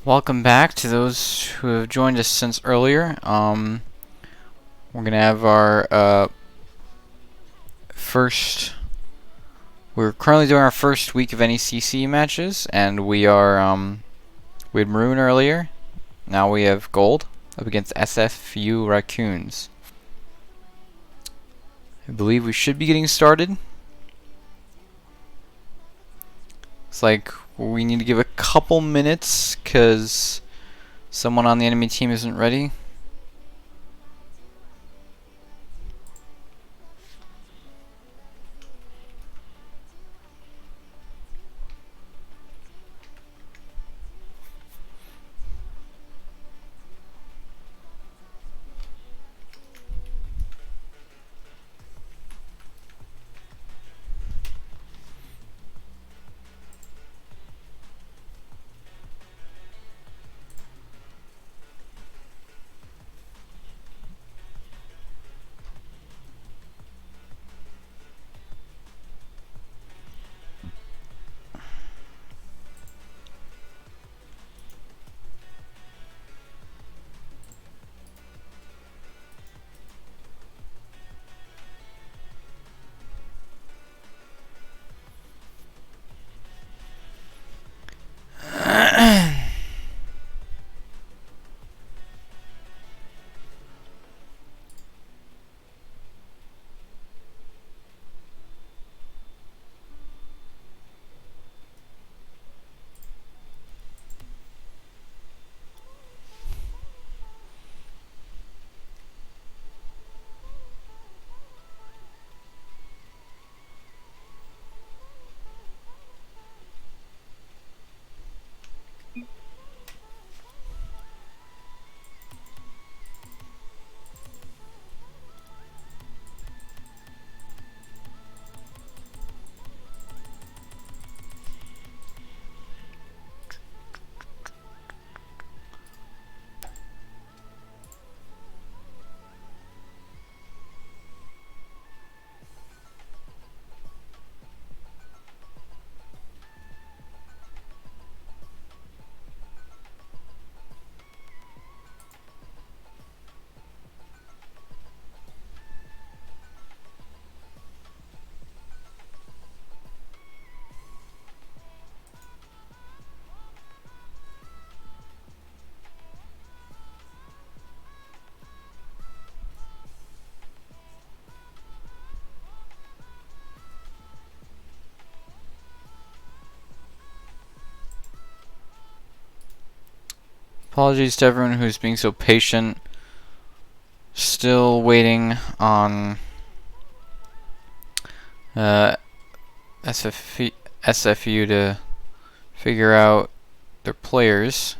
Speaker 3: Welcome back to those who have joined us since earlier. We're gonna have our first. We're currently doing our first week of NECC matches, and we had Maroon earlier. Now we have Gold up against SFU Raccoons. I believe we should be getting started. It's like we need to give a couple minutes because someone on the enemy team isn't ready. Apologies to everyone who's being so patient. Still waiting on SFU to figure out their players.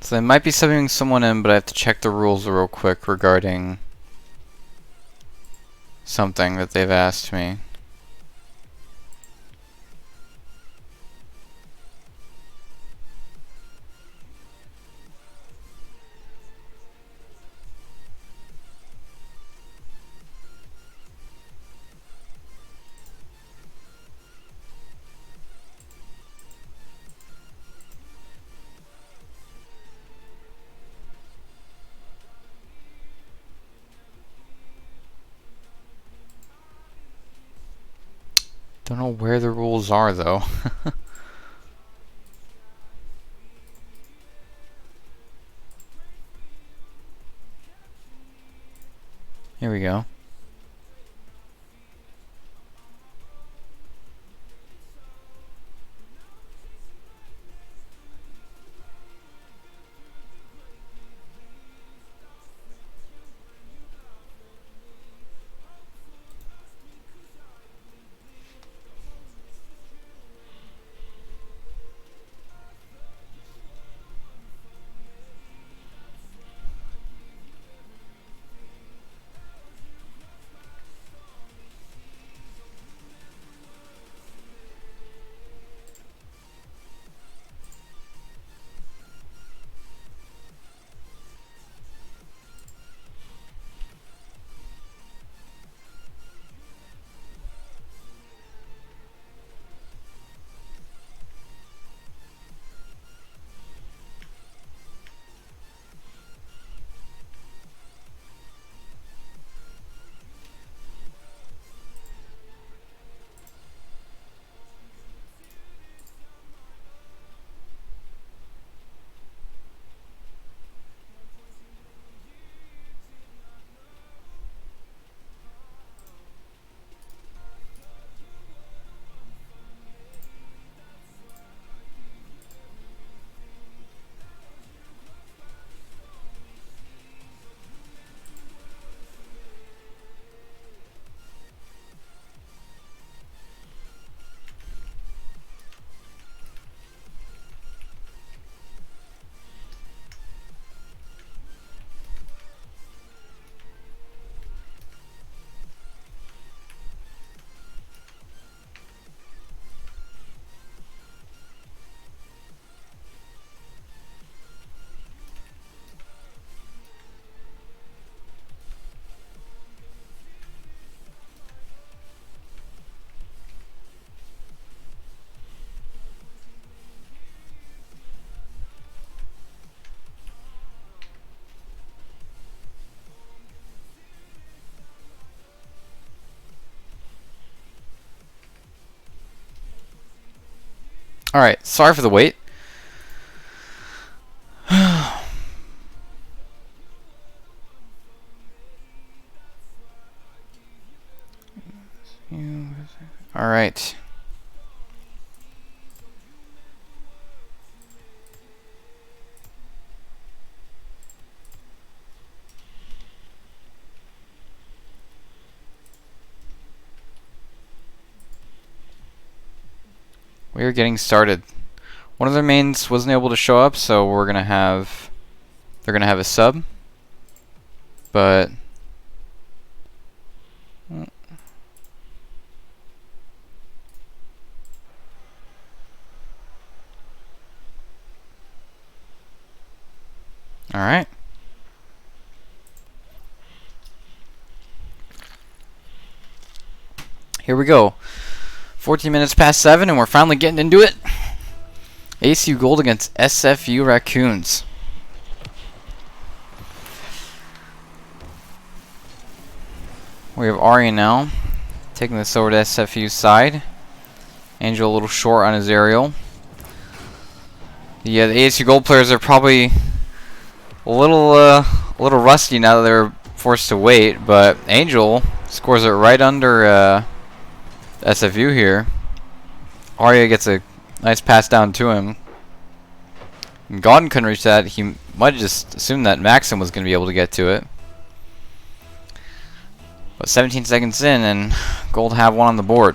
Speaker 3: So they might be subbing someone in, but I have to check the rules real quick regarding something that they've asked me. Don't know where the rules are though. Here we go. Alright, sorry for the wait. Alright. We are getting started. One of their mains wasn't able to show up, so they're gonna have a sub. But alright. Here we go. 14 minutes past 7 and we're finally getting into it. ACU Gold against SFU Raccoons. We have Arya now taking this over to SFU's side. Angel a little short on his aerial. Yeah, the ASU Gold players are probably a little rusty now that they're forced to wait, but Angel scores it right under SFU here. Arya gets a nice pass down to him. And Gordon couldn't reach that. He might have just assumed that Maxim was going to be able to get to it. But 17 seconds in, and Gold have one on the board.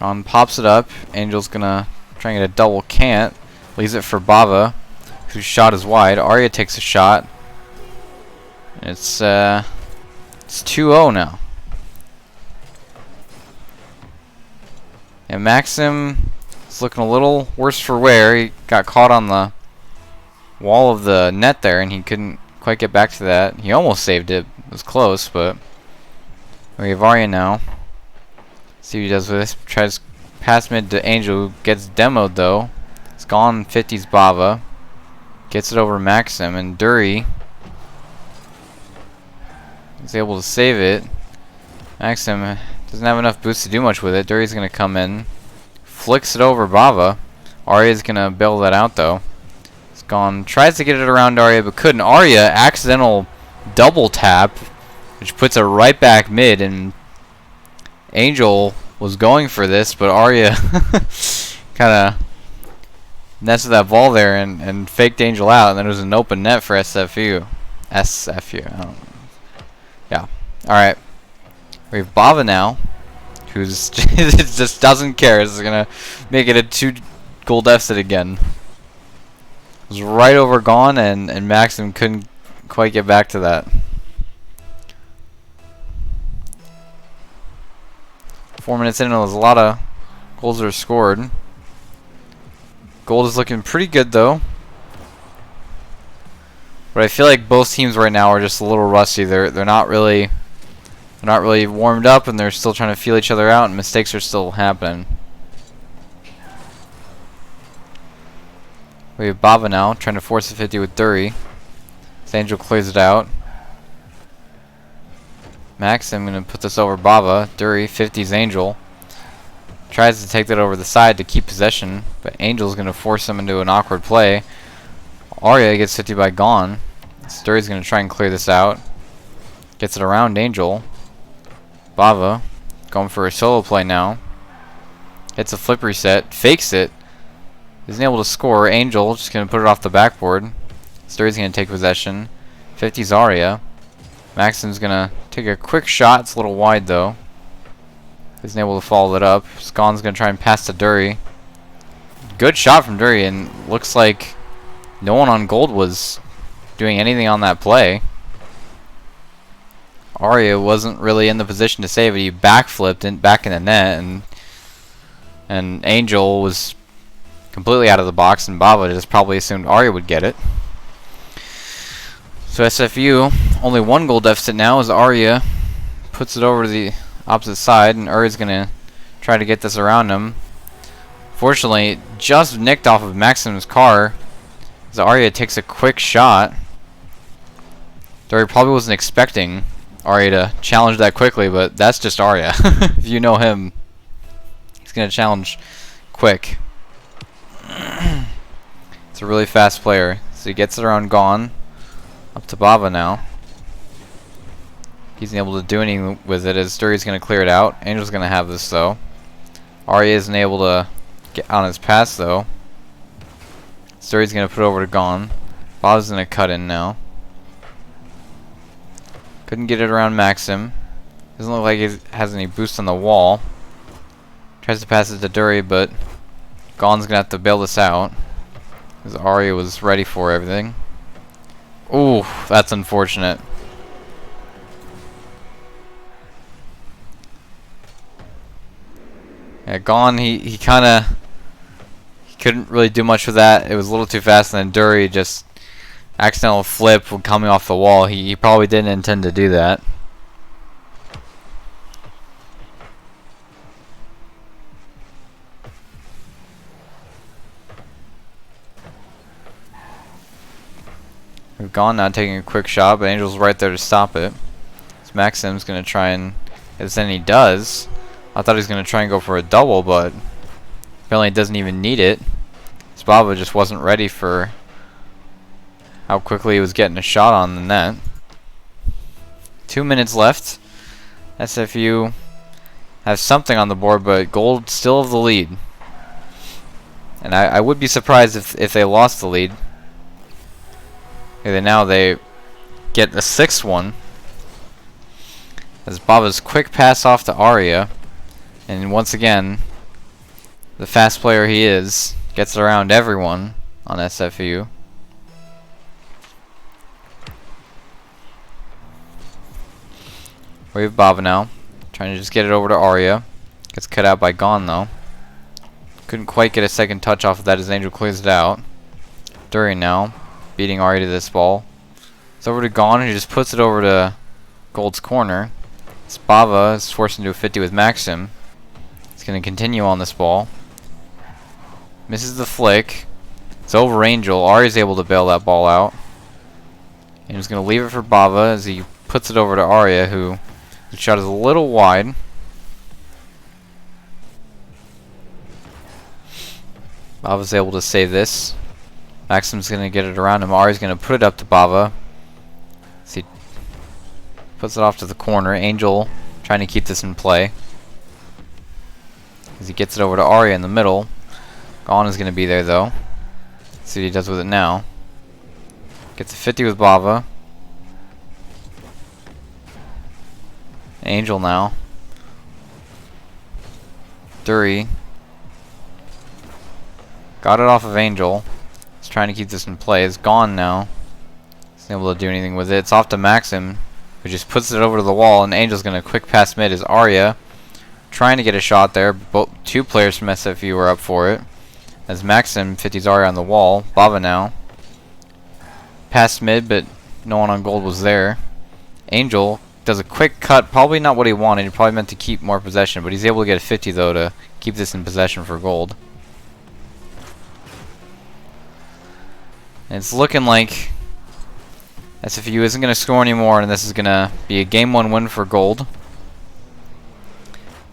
Speaker 3: Gon pops it up. Angel's gonna try and get a double, can't. Leaves it for Bava, whose shot is wide. Arya takes a shot. It's 2-0 now. And Maxim is looking a little worse for wear. He got caught on the wall of the net there, and he couldn't quite get back to that. He almost saved it. It was close, but we have Arya now. See what he does with this. Tries pass mid to Angel, who gets demoed though. It's gone. 50's Bava. Gets it over Maxim, and Dury is able to save it. Maxim doesn't have enough boost to do much with it. Dury's gonna come in, flicks it over Bava. Arya's gonna bail that out though. It's gone. Tries to get it around Arya, but couldn't. Arya accidental double tap, which puts it right back mid, and Angel was going for this, but Arya kind of nested that ball there and faked Angel out, and then it was an open net for SFU. SFU. I don't know. Yeah. Alright. We have Bava now, who's just doesn't care. This is going to make it a 2-goal deficit again. It was right over Gon, and Maxim couldn't quite get back to that. 4 minutes in, and there's a lot of goals that are scored. Gold is looking pretty good though, but I feel like both teams right now are just a little rusty. They're not really warmed up, and they're still trying to feel each other out, and mistakes are still happening. We have Bava now trying to force a 50 with Dury. Angel clears it out. Maxim gonna put this over Bava. Dury 50's Angel. Tries to take that over the side to keep possession, but Angel's going to force him into an awkward play. Arya gets 50 by Gon. Dury's going to try and clear this out. Gets it around Angel. Bava going for a solo play now. Hits a flip reset. Fakes it. Isn't able to score. Angel just going to put it off the backboard. Dury's going to take possession. 50's Arya. Maxim's going to take a quick shot. It's a little wide though. Isn't able to follow it up. Gon's going to try and pass to Dury. Good shot from Dury, and looks like no one on gold was doing anything on that play. Arya wasn't really in the position to save it. He backflipped back in the net, and Angel was completely out of the box, and Bava just probably assumed Arya would get it. So SFU, only 1 goal deficit now as Arya puts it over to the opposite side, and Arya's gonna try to get this around him. Fortunately, just nicked off of Maxim's car as Arya takes a quick shot. Dury probably wasn't expecting Arya to challenge that quickly, but that's just Arya. If you know him, he's gonna challenge quick. It's a really fast player, so he gets it around Gon. Up to Bava now. He's not able to do anything with it as Dury's going to clear it out. Angel's going to have this though. Arya isn't able to get on his pass though. Dury's going to put it over to Gon. Bava's going to cut in now. Couldn't get it around Maxim. Doesn't look like he has any boost on the wall. Tries to pass it to Dury, but Gon's going to have to bail this out, because Arya was ready for everything. Ooh, that's unfortunate. Yeah, Gon, he couldn't really do much with that. It was a little too fast, and then Dury just accidental flip coming off the wall. He probably didn't intend to do that. We've Gon now taking a quick shot, but Angel's right there to stop it. So Maxim's gonna try and, as then he does. I thought he was going to try and go for a double, but apparently he doesn't even need it. Bava just wasn't ready for how quickly he was getting a shot on the net. 2 minutes left. SFU has something on the board, but gold still have the lead. And I would be surprised if they lost the lead. Okay, now they get the 6th one. As Bava's quick pass off to Arya. And once again, the fast player he is, gets around everyone on SFU. We have Bava now, trying to just get it over to Arya. Gets cut out by Gon though. Couldn't quite get a second touch off of that as Angel clears it out. During now, beating Arya to this ball. It's over to Gon, and he just puts it over to Gold's corner. Bava is forced into a 50 with Maxim. He's going to continue on this ball. Misses the flick. It's over Angel. Arya's able to bail that ball out. And he's going to leave it for Bava as he puts it over to Arya, who the shot is a little wide. Bava's able to save this. Maxim's going to get it around him. Arya's going to put it up to Bava. So he puts it off to the corner. Angel trying to keep this in play. As he gets it over to Arya in the middle. Gon is going to be there though. Let's see what he does with it now. Gets a 50 with Bava. Angel now. Dury. Got it off of Angel. He's trying to keep this in play. It's gone now. He's not able to do anything with it. It's off to Maxim, who just puts it over to the wall, and Angel's going to quick pass mid as Arya trying to get a shot there. Two players from SFU were up for it. As Maxim 50s Arya on the wall. Bava now. Pass mid, but no one on Gold was there. Angel does a quick cut. Probably not what he wanted. He probably meant to keep more possession, but he's able to get a 50 though to keep this in possession for Gold. And it's looking like SFU isn't going to score anymore, and this is going to be a Game 1 win for Gold.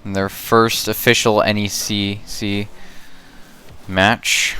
Speaker 3: And their first official NECC match.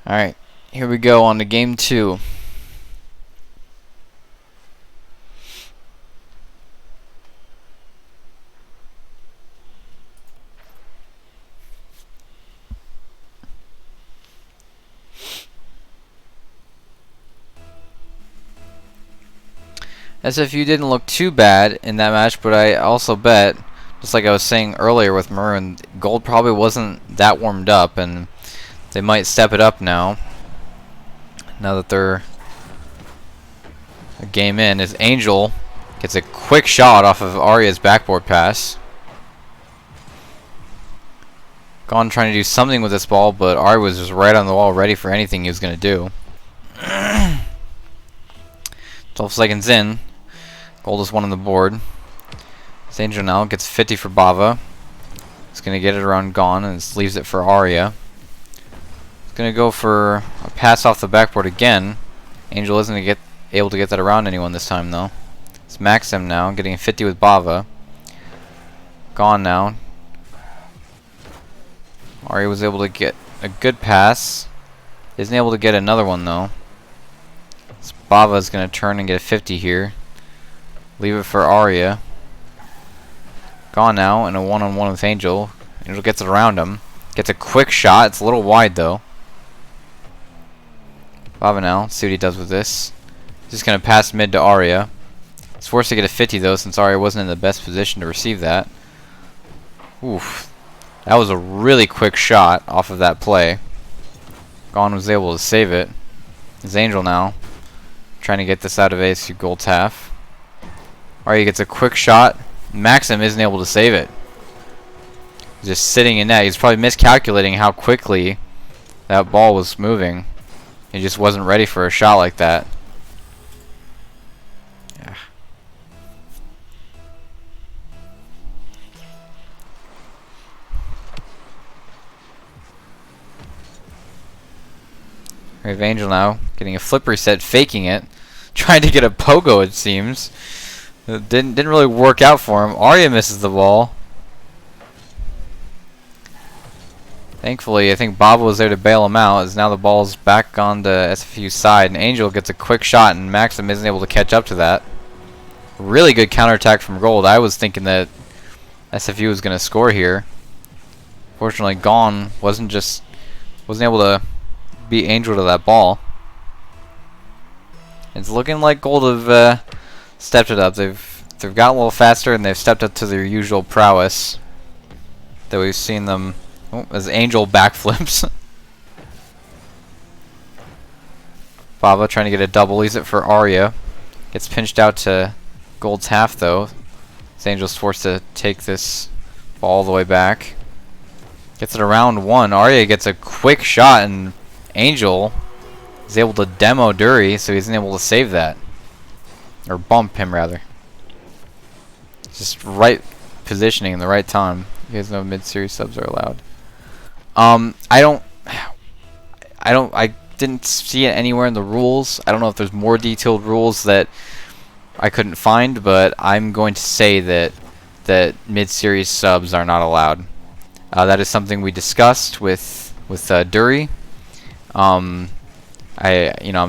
Speaker 3: Alright, here we go on to game 2. SFU didn't look too bad in that match, but I also bet, just like I was saying earlier with Maroon, Gold probably wasn't that warmed up, and they might step it up now that they're a game in. As Angel gets a quick shot off of Arya's backboard pass. Gon trying to do something with this ball, but Arya was just right on the wall, ready for anything he was going to do. 12 seconds in. Gold is one on the board. As Angel now gets 50 for Bava. He's going to get it around Gon and just leaves it for Arya. Gonna go for a pass off the backboard again. Angel isn't able to get that around anyone this time though. It's Maxim now getting a 50 with Bava. Gone now. Arya was able to get a good pass. Isn't able to get another one though. So Bava is gonna turn and get a 50 here. Leave it for Arya. Gone now and a one-on-one with Angel. Angel gets it around him. Gets a quick shot. It's a little wide though. Bava now, see what he does with this. He's just going to pass mid to Arya. He's forced to get a 50 though, since Arya wasn't in the best position to receive that. Oof. That was a really quick shot off of that play. Gon was able to save it. It's Angel now, trying to get this out of ASU Gold's half. Arya gets a quick shot. Maxim isn't able to save it. He's just sitting in net. He's probably miscalculating how quickly that ball was moving. He just wasn't ready for a shot like that. Yeah. We have Angel now getting a flip reset, faking it, trying to get a pogo. It seems it didn't really work out for him. Arya misses the ball. Thankfully, I think Bob was there to bail him out, as now the ball's back on the SFU side, and Angel gets a quick shot, and Maxim isn't able to catch up to that. Really good counterattack from Gold. I was thinking that SFU was going to score here. Fortunately, Gone wasn't able to beat Angel to that ball. It's looking like Gold have stepped it up. They've got a little faster, and they've stepped up to their usual prowess that we've seen them. Oh, as Angel backflips. Baba trying to get a double. Leaves it for Arya. Gets pinched out to Gold's half, though. As Angel's forced to take this ball all the way back. Gets it around one. Arya gets a quick shot, and Angel is able to demo Dury, so he isn't able to save that. Or bump him, rather. Just right positioning in the right time. You guys know mid-series subs are allowed. I didn't see it anywhere in the rules. I don't know if there's more detailed rules that I couldn't find, but I'm going to say that mid-series subs are not allowed. That is something we discussed with Dury. I'm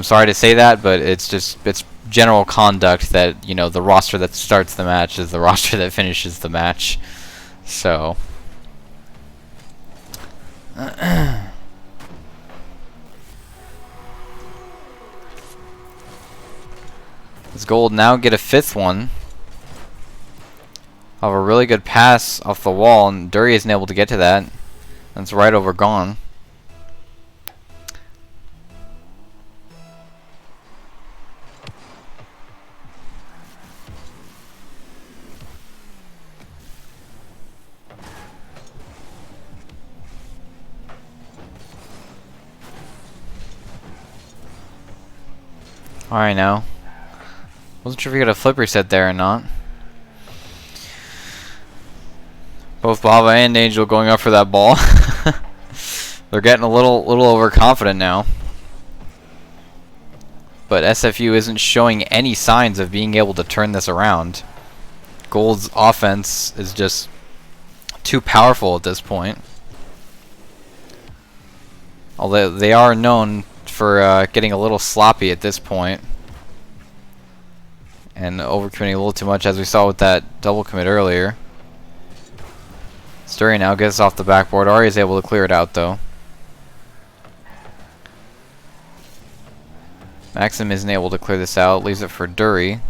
Speaker 3: sorry to say that, but it's general conduct that, you know, the roster that starts the match is the roster that finishes the match. So does Gold now get a fifth one? Have a really good pass off the wall, and Dury isn't able to get to that. That's right over Gone. Alright now. Wasn't sure if you got a flip reset there or not. Both Baba and Angel going up for that ball. They're getting a little overconfident now. But SFU isn't showing any signs of being able to turn this around. Gold's offense is just too powerful at this point. Although they are known for getting a little sloppy at this point and overcommitting a little too much, as we saw with that double commit earlier. Dury now gets off the backboard. Ari is able to clear it out, though. Maxim isn't able to clear this out. Leaves it for Dury.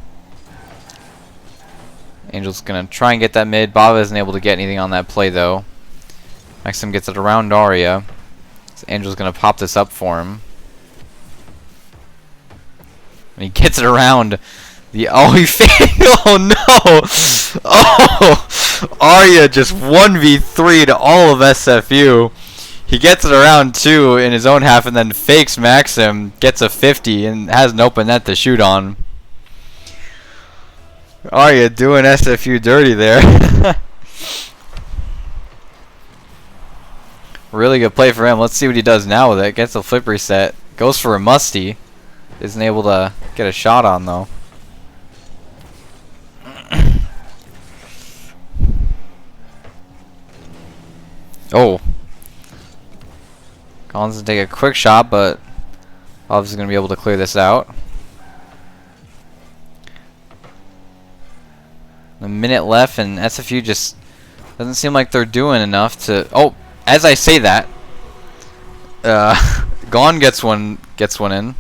Speaker 3: Angel's gonna try and get that mid. Baba isn't able to get anything on that play, though. Maxim gets it around Arya. So Angel's gonna pop this up for him. And he gets it around the he failed. Oh no! Oh, Arya just 1v3 to all of SFU. He gets it around too in his own half, and then fakes Maxim, gets a 50, and has an open net to shoot on. Arya doing SFU dirty there. Really good play for him. Let's see what he does now with it. Gets a flip reset. Goes for a musty. Isn't able to get a shot on, though. Oh. Collins to take a quick shot, but obviously going to be able to clear this out. A minute left, and SFU just doesn't seem like they're doing enough to... Oh, as I say that, Gone gets one in.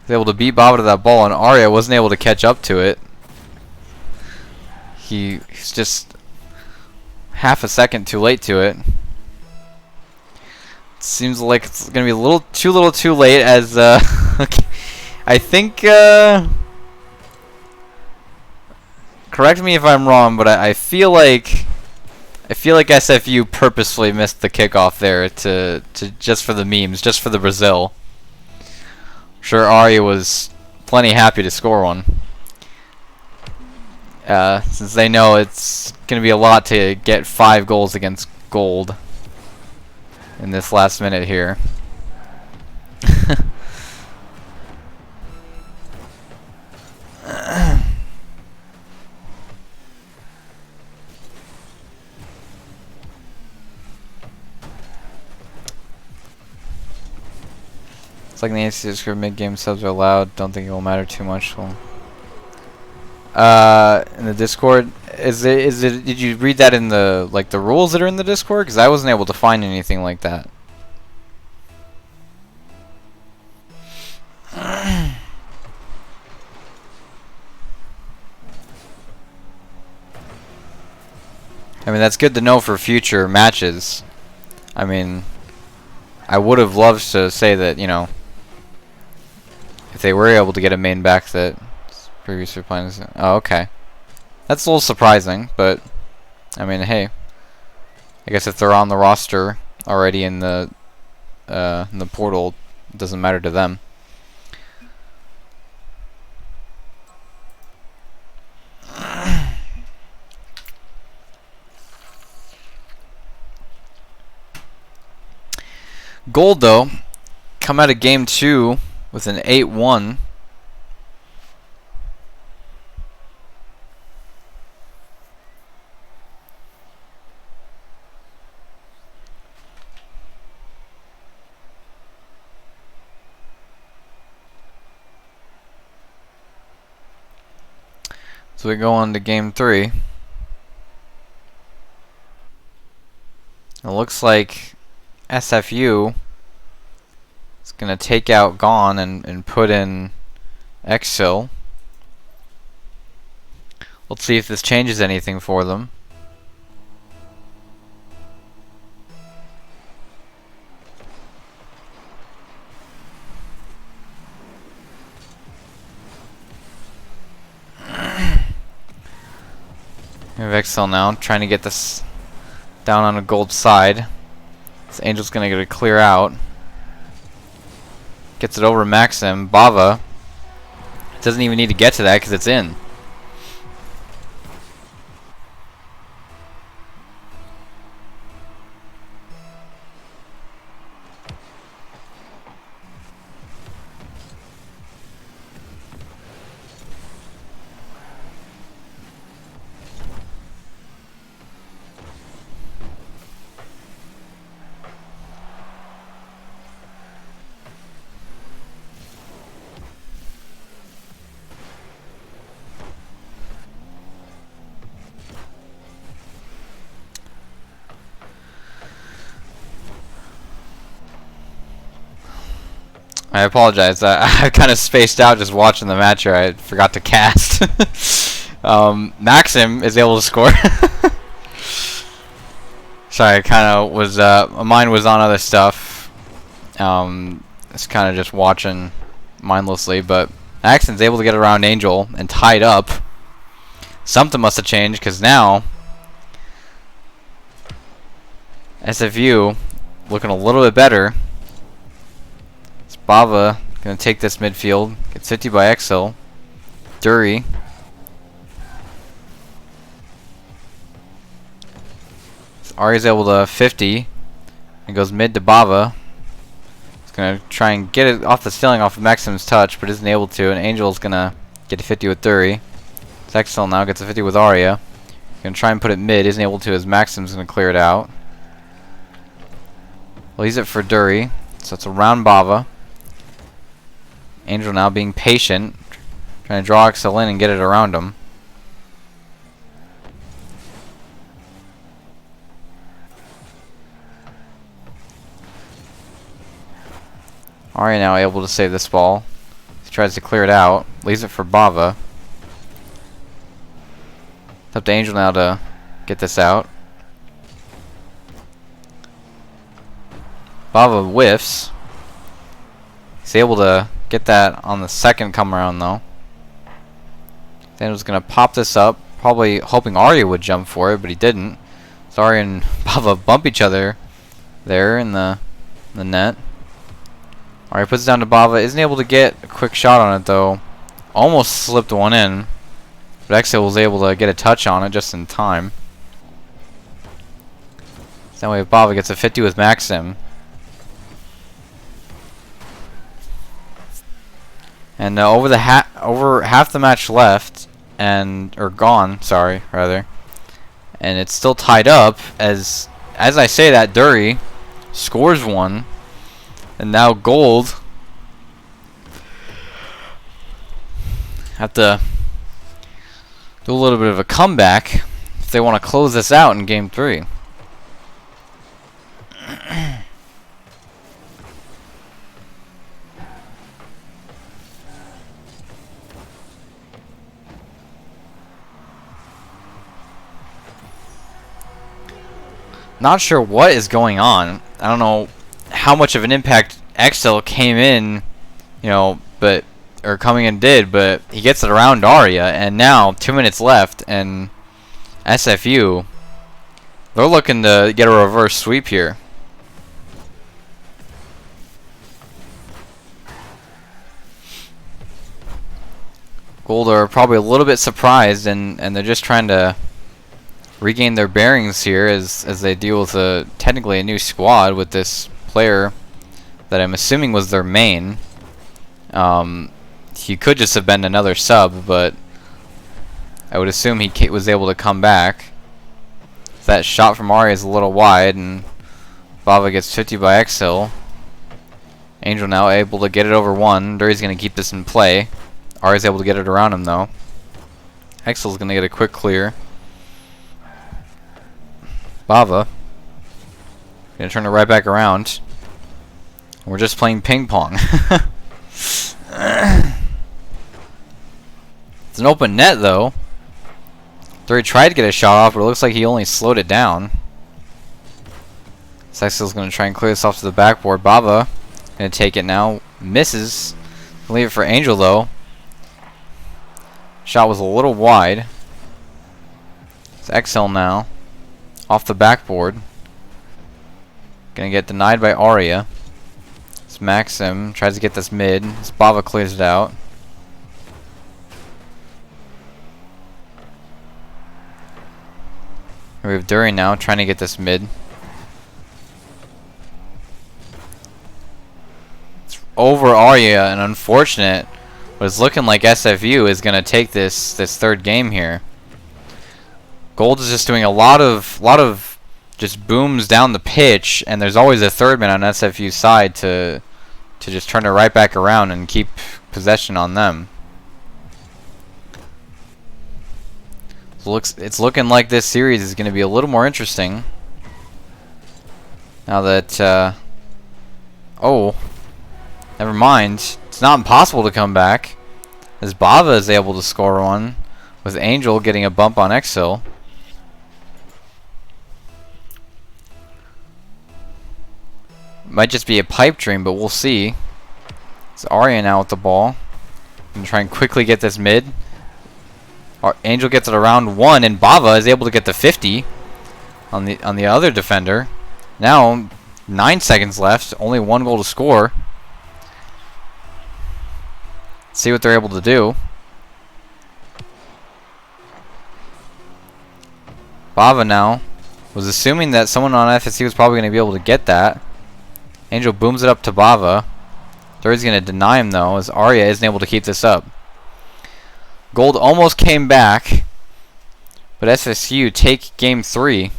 Speaker 3: He's able to beat Baba to that ball, and Arya wasn't able to catch up to it. He's just half a second too late to it. Seems like it's gonna be a little too late, as I think correct me if I'm wrong, but I feel like SFU purposefully missed the kickoff there to just for the memes, just for the Brazil. Sure, Arya was plenty happy to score one. Since they know it's gonna be a lot to get 5 goals against Gold in this last minute here. It's like the NECC Discord mid-game subs are allowed. Don't think it will matter too much. Well, in the Discord, is it? Did you read that in the the rules that are in the Discord? Because I wasn't able to find anything like that. I mean, that's good to know for future matches. I mean, I would have loved to say that, you know, if they were able to get a main back that previous plans. Oh, okay. That's a little surprising, but I mean, hey, I guess if they're on the roster already in the portal, it doesn't matter to them. Gold, though, come out of game 2 with an 8-1. So we go on to game 3. It looks like SFU is going to take out Gone and put in Exil. Let's see if this changes anything for them. We have Exil now, trying to get this down on a gold side. This Angel's gonna get a clear out. Gets it over Maxim. Bava doesn't even need to get to that because it's in. I apologize. I kind of spaced out just watching the match here. I forgot to cast. Maxim is able to score. Sorry, I kind of was. My mind was on other stuff. It's kind of just watching mindlessly, but Maxim's able to get around Angel and tied up. Something must have changed because now SFU looking a little bit better. Bava gonna take this midfield. Gets 50 by Exil. Dury. So Ari's able to 50. And goes mid to Bava. He's gonna try and get it off the ceiling off of Maxim's touch, but isn't able to. And Angel's gonna get a 50 with Dury. So Exil now gets a 50 with Arya. Gonna try and put it mid. Isn't able to as Maxim's gonna clear it out. Leaves it for Dury. So it's around Bava. Angel now being patient, trying to draw Exil in and get it around him. Arya now able to save this ball. He tries to clear it out, leaves it for Bava. It's up to Angel now to get this out. Bava whiffs. He's able to get that on the second come around though. Angel's gonna pop this up, probably hoping Arya would jump for it, but he didn't. So Arya and Bava bump each other there in the net. Arya puts it down to Bava, isn't able to get a quick shot on it though. Almost slipped one in, but Exil was able to get a touch on it just in time. So that way Bava gets a 50 with Maxim. And over half the match left, or gone, sorry, rather, and it's still tied up. As I say that, Dury scores one, and now Gold have to do a little bit of a comeback if they want to close this out in game 3. Not sure what is going on. I don't know how much of an impact Excel came in, or coming in did, but he gets it around Arya, and now 2 minutes left, and SFU, they're looking to get a reverse sweep here. Gold are probably a little bit surprised, and they're just trying to regain their bearings here as they deal with technically a new squad with this player that I'm assuming was their main. He could just have been another sub, but I would assume he was able to come back. That shot from Arya is a little wide, and Bava gets 50 by Exil. Angel now able to get it over 1. Duri's going to keep this in play. Arya's able to get it around him, though. Exil's going to get a quick clear. Bava gonna turn it right back around. We're just playing ping pong. It's an open net though. Duri tried to get a shot off, but it looks like he only slowed it down. Sexil's gonna try and clear this off to the backboard. Bava gonna take it now. Misses. Leave it for Angel though. Shot was a little wide. It's XL now. Off the backboard. Gonna get denied by Arya. It's Maxim. Tries to get this mid. Bava clears it out. We have Duri now trying to get this mid. It's over Arya, and unfortunate, but it's looking like SFU is gonna take this third game here. Gold is just doing a lot of just booms down the pitch, and there's always a third man on SFU's side to just turn it right back around and keep possession on them. So it's looking like this series is going to be a little more interesting. Now that oh, never mind. It's not impossible to come back, as Bava is able to score one with Angel getting a bump on Exil. Might just be a pipe dream, but we'll see. It's Arya now with the ball. Gonna try and quickly get this mid. Angel gets it around 1, and Bava is able to get the 50 on the other defender. Now 9 seconds left, only 1 goal to score. Let's see what they're able to do. Bava now was assuming that someone on FSC was probably going to be able to get that. Angel booms it up to Bava. Duri's going to deny him though, as Arya isn't able to keep this up. Gold almost came back, but SSU take game 3.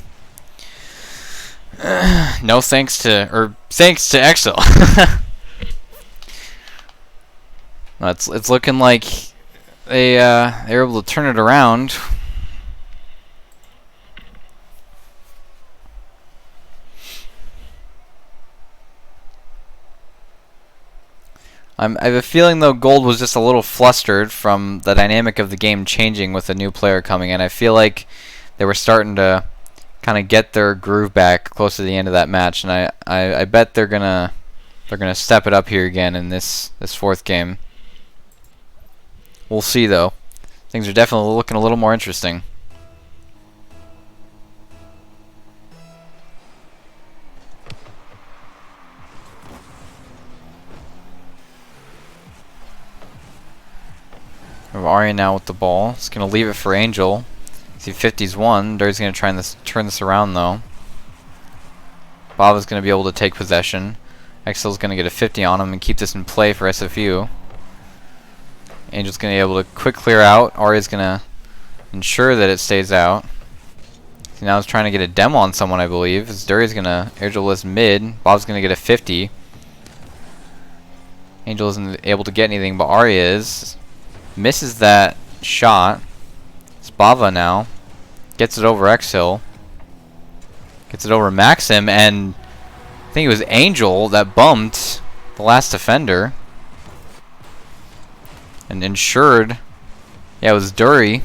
Speaker 3: No thanks to, thanks to Exil. It's looking like they're able to turn it around. I have a feeling though Gold was just a little flustered from the dynamic of the game changing with a new player coming in. I feel like they were starting to kind of get their groove back close to the end of that match, and I bet they're gonna step it up here again in this fourth game. We'll see though. Things are definitely looking a little more interesting. We have Arya now with the ball. It's going to leave it for Angel. See 50's 1. Duri's going to try and turn this around though. Bava's going to be able to take possession. Exil's going to get a 50 on him and keep this in play for SFU. Angel's going to be able to quick clear out. Arya's going to ensure that it stays out. See, now he's trying to get a demo on someone, I believe. As Duri's going to air dribble this mid. Bob's going to get a 50. Angel isn't able to get anything, but Arya is. Misses that shot. It's Bava now. Gets it over Exhill. Gets it over Maxim, and I think it was Angel that bumped the last defender. And ensured, yeah, it was Dury.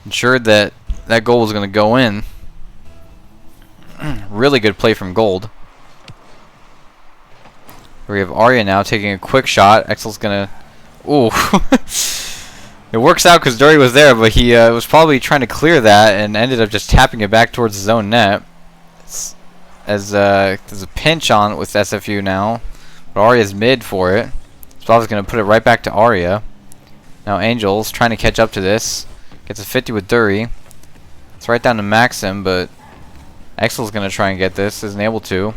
Speaker 3: Ensured that that goal was going to go in. Really good play from Gold. We have Arya now taking a quick shot. Excel's going to... Ooh. It works out because Dury was there, but he was probably trying to clear that and ended up just tapping it back towards his own net. As there's a pinch on it with SFU now. But Arya's mid for it. So I was going to put it right back to Arya. Now Angel's trying to catch up to this. Gets a 50 with Dury. It's right down to Maxim, but Excel's going to try and get this. Isn't able to.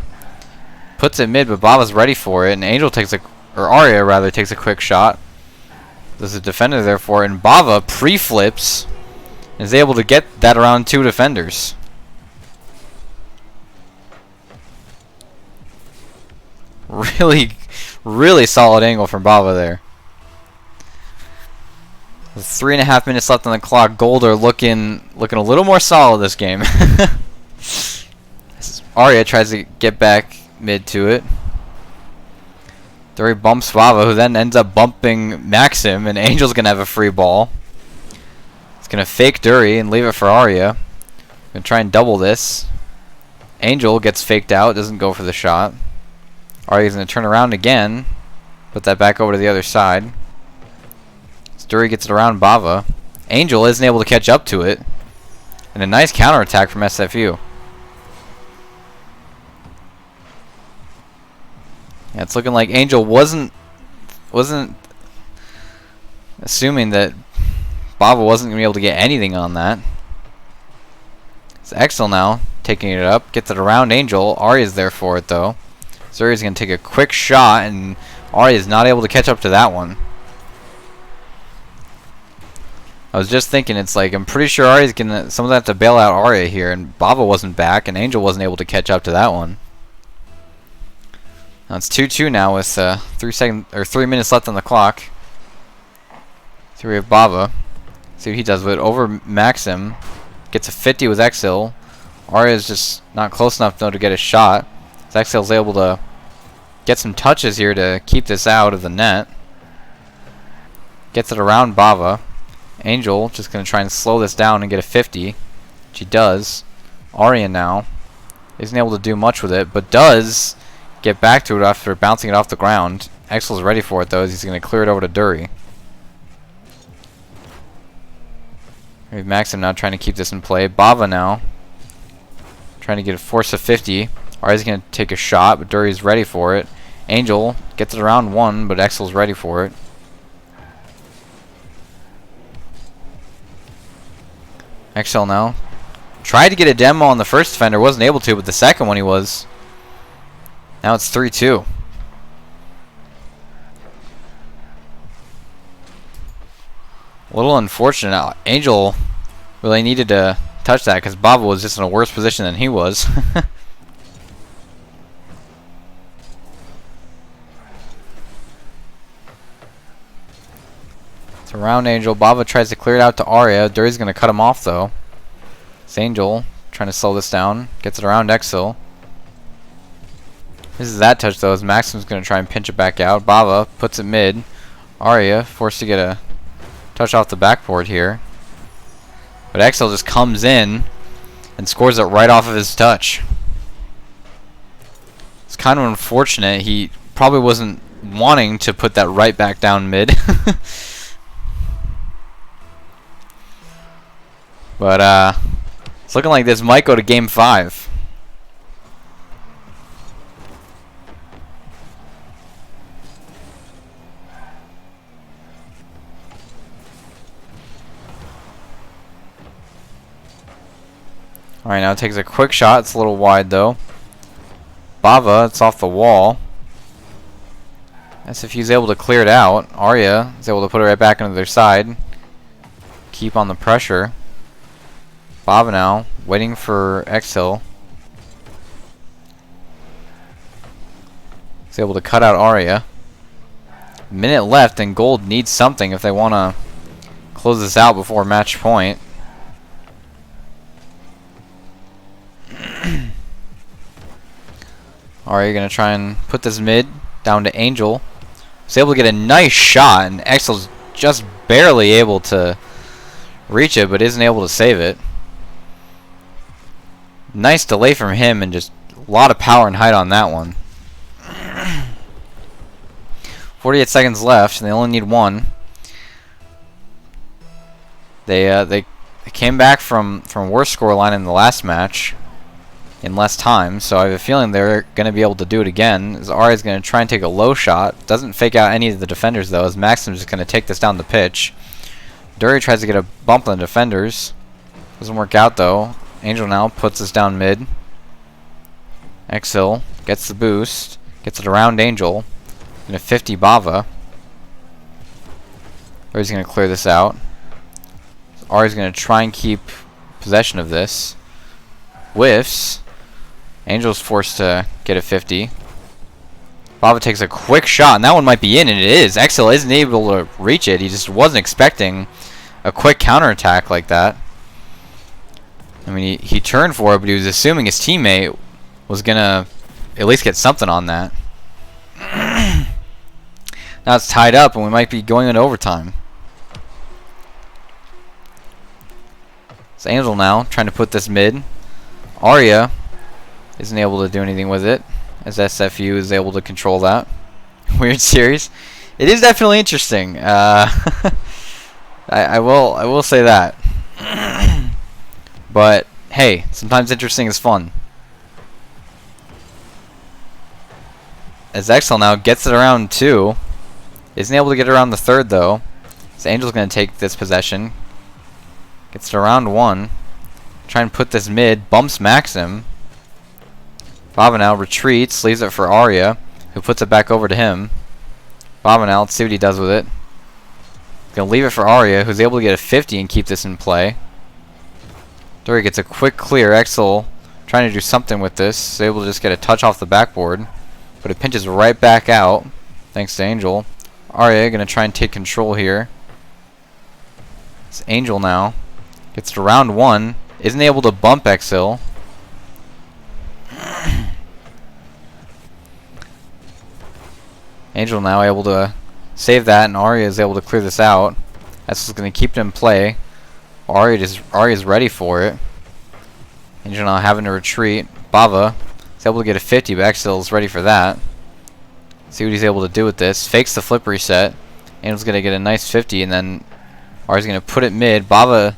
Speaker 3: Puts it mid, but Bava's ready for it. And Angel takes a... Or Arya, rather, takes a quick shot. There's a defender there for it. And Bava pre-flips. And is able to get that around 2 defenders. Really solid angle from Bava there. With 3.5 minutes left on the clock, Gold are looking a little more solid this game. Arya tries to get back mid to it. Dury bumps Bava, who then ends up bumping Maxim, and Angel's gonna have a free ball. It's gonna fake Dury and leave it for Arya. Gonna try and double this. Angel gets faked out, doesn't go for the shot. Arya's going to turn around again. Put that back over to the other side. Dury gets it around Bava. Angel isn't able to catch up to it. And a nice counterattack from SFU. Yeah, it's looking like Angel wasn't assuming that Bava wasn't going to be able to get anything on that. It's Exel now taking it up. Gets it around Angel. Arya's there for it though. Zuri's going to take a quick shot, and Arya is not able to catch up to that one. I was just thinking, it's like, I'm pretty sure Arya's going to... Someone's going to have to bail out Arya here, and Bava wasn't back, and Angel wasn't able to catch up to that one. Now it's 2-2 now with 3 minutes left on the clock. So we have Bava. See what he does with it. Over Maxim. Gets a 50 with Exil. Arya's just not close enough, though, to get a shot. Exil's able to get some touches here to keep this out of the net. Gets it around Bava. Angel just going to try and slow this down and get a 50. She does. Arya now isn't able to do much with it, but does get back to it after bouncing it off the ground. Exil's ready for it though, as he's going to clear it over to Dury. We have Maxim now trying to keep this in play. Bava now trying to get a force of 50. Arya's going to take a shot, but Dury's ready for it. Angel gets it around 1, but Exil's ready for it. Exil now. Tried to get a demo on the first defender, wasn't able to, but the second one he was. Now it's 3-2. A little unfortunate. Angel really needed to touch that because Bava was just in a worse position than he was. It's around Angel. Bava tries to clear it out to Arya. Dury's going to cut him off though. It's Angel trying to slow this down. Gets it around Exil. This is that touch though, as Maxim's going to try and pinch it back out. Bava puts it mid. Arya forced to get a touch off the backboard here. But Exil just comes in and scores it right off of his touch. It's kind of unfortunate. He probably wasn't wanting to put that right back down mid. But it's looking like this might go to game 5. Alright, now it takes a quick shot. It's a little wide though. Bava, it's off the wall. As if he's able to clear it out. Arya is able to put it right back into their side. Keep on the pressure. Bava now, waiting for Exil. He's able to cut out Arya. Minute left, and Gold needs something if they want to close this out before match point. Alright, you're going to try and put this mid down to Angel. Was able to get a nice shot, and Excel's just barely able to reach it, but isn't able to save it. Nice delay from him, and just a lot of power and height on that one. 48 seconds left, and they only need one. They came back from worse scoreline in the last match in less time, so I have a feeling they're going to be able to do it again. As Ari is going to try and take a low shot. Doesn't fake out any of the defenders, though, as Maxim's just going to take this down the pitch. Dury tries to get a bump on the defenders. Doesn't work out, though. Angel now puts this down mid. Exil gets the boost. Gets it around Angel. Going to 50 Bava. Dury's going to clear this out. Ari's going to try and keep possession of this. Whiffs. Angel's forced to get a 50. Bava takes a quick shot, and that one might be in, and it is. Exil isn't able to reach it. He just wasn't expecting a quick counterattack like that. I mean, he turned for it, but he was assuming his teammate was going to at least get something on that. Now it's tied up, and we might be going into overtime. It's Angel now, trying to put this mid. Arya isn't able to do anything with it, as SFU is able to control that. Weird series. It is definitely interesting. I will say that. But hey, sometimes interesting is fun. As Exil now gets it around 2, isn't able to get around the 3rd though. So Angel's going to take this possession. Gets it around 1. Try and put this mid. Bumps Maxim. Bava now retreats. Leaves it for Arya, who puts it back over to him. Bava now, let's see what he does with it. Going to leave it for Arya, who's able to get a 50 and keep this in play. Dury gets a quick clear. Exil trying to do something with this. Is able to just get a touch off the backboard. But it pinches right back out, thanks to Angel. Arya going to try and take control here. It's Angel now. Gets to round 1. Isn't able to bump Exil. Angel now able to save that, and Arya is able to clear this out. That's what's going to keep it in play. Arya's ready for it. Angel now having to retreat. Bava is able to get a 50, but Exil is ready for that. See what he's able to do with this. Fakes the flip reset. Angel's going to get a nice 50, and then Arya's going to put it mid. Bava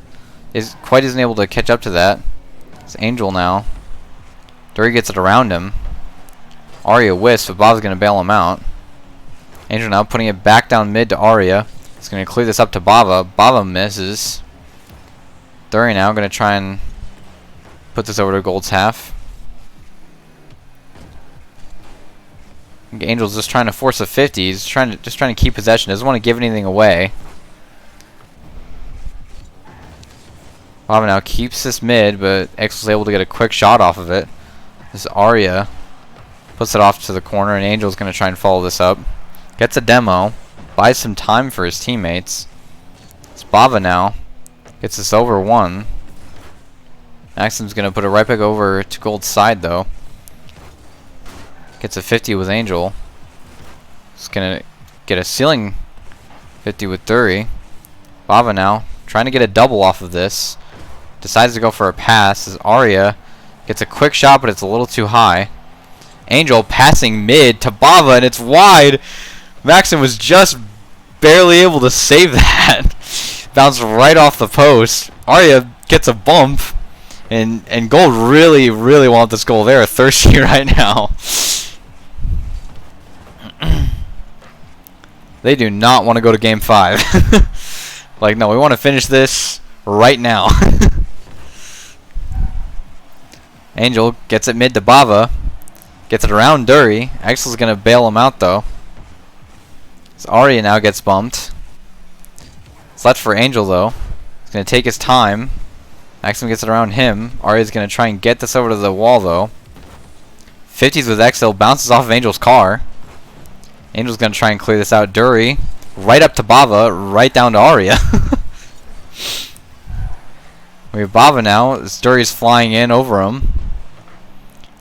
Speaker 3: isn't able to catch up to that. It's Angel now. Dury gets it around him. Arya whiffs, but Bava's going to bail him out. Angel now putting it back down mid to Arya. He's going to clear this up to Bava. Bava misses. Dury now going to try and put this over to Gold's half. Angel's just trying to force a 50. He's just trying to keep possession. Doesn't want to give anything away. Bava now keeps this mid, but Exil's able to get a quick shot off of it. This Arya puts it off to the corner, and Angel's going to try and follow this up. Gets a demo. Buys some time for his teammates. It's Bava now. Gets this over 1. Maxim's going to put it right back over to Gold's side, though. Gets a 50 with Angel. He's going to get a ceiling 50 with Dury. Bava now trying to get a double off of this. Decides to go for a pass as Arya gets a quick shot, but it's a little too high. Angel passing mid to Bava, and it's wide. Maxim was just barely able to save that. Bounced right off the post. Arya gets a bump, and Gold really want this goal. They're thirsty right now. They do not want to go to game 5. Like, no, we want to finish this right now. Angel gets it mid to Bava. Gets it around Dury. Exil's going to bail him out, though. So Arya now gets bumped. It's left for Angel, though. He's going to take his time. Maxim gets it around him. Arya's going to try and get this over to the wall, though. 50s with Exil. Bounces off of Angel's car. Angel's gonna try and clear this out. Dury, right up to Bava, right down to Arya. We have Bava now. This Dury's flying in over him.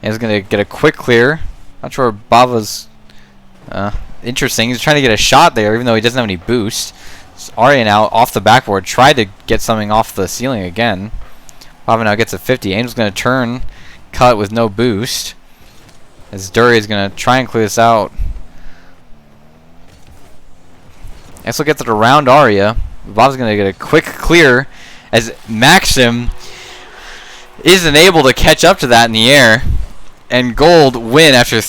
Speaker 3: And he's gonna get a quick clear. Not sure Bava's interesting. He's trying to get a shot there, even though he doesn't have any boost. So Arya now off the backboard, tried to get something off the ceiling again. Bava now gets a 50. Angel's gonna turn, cut with no boost. As Dury is gonna try and clear this out. Axel gets it around Arya. Bava's gonna get a quick clear as Maxim isn't able to catch up to that in the air. And Gold win after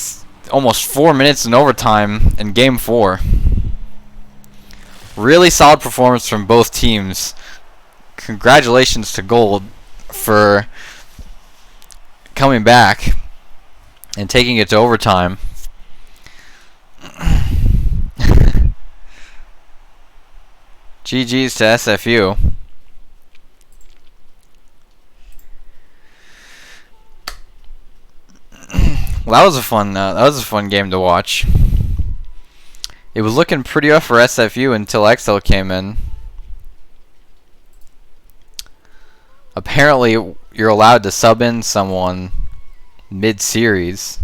Speaker 3: almost 4 minutes in overtime in Game 4. Really solid performance from both teams. Congratulations to Gold for coming back and taking it to overtime. GG's to SFU. Well, that was a fun game to watch. It was looking pretty rough for SFU until XL came in. Apparently, you're allowed to sub in someone mid-series.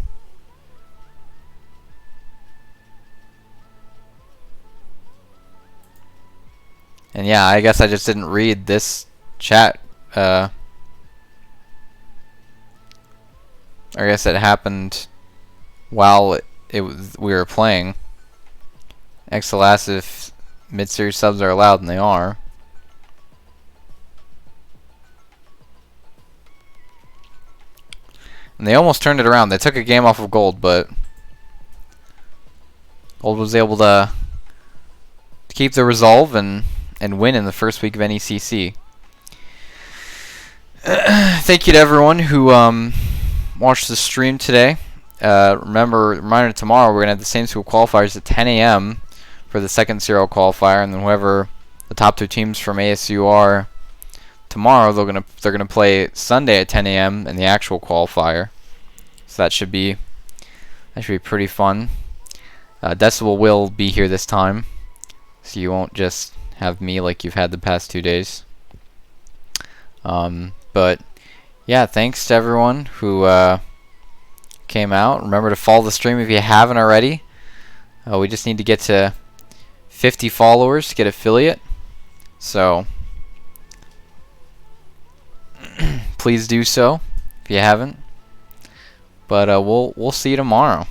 Speaker 3: And yeah, I guess I just didn't read this chat. I guess it happened while we were playing. XL asked if mid-series subs are allowed, and they are. And they almost turned it around. They took a game off of Gold, but Gold was able to keep the resolve and win in the first week of NECC. Thank you to everyone who watched the stream today. Reminder, tomorrow we're going to have the same school qualifiers at 10 a.m. for the second serial qualifier, and then whoever the top 2 teams from ASU are tomorrow, they're gonna play Sunday at 10 a.m. in the actual qualifier. So that should be pretty fun. Decibel will be here this time, so you won't just have me like you've had the past 2 days. But yeah, thanks to everyone who came out. Remember to follow the stream if you haven't already. We just need to get to 50 followers to get affiliate. So please do so if you haven't. But we'll see you tomorrow.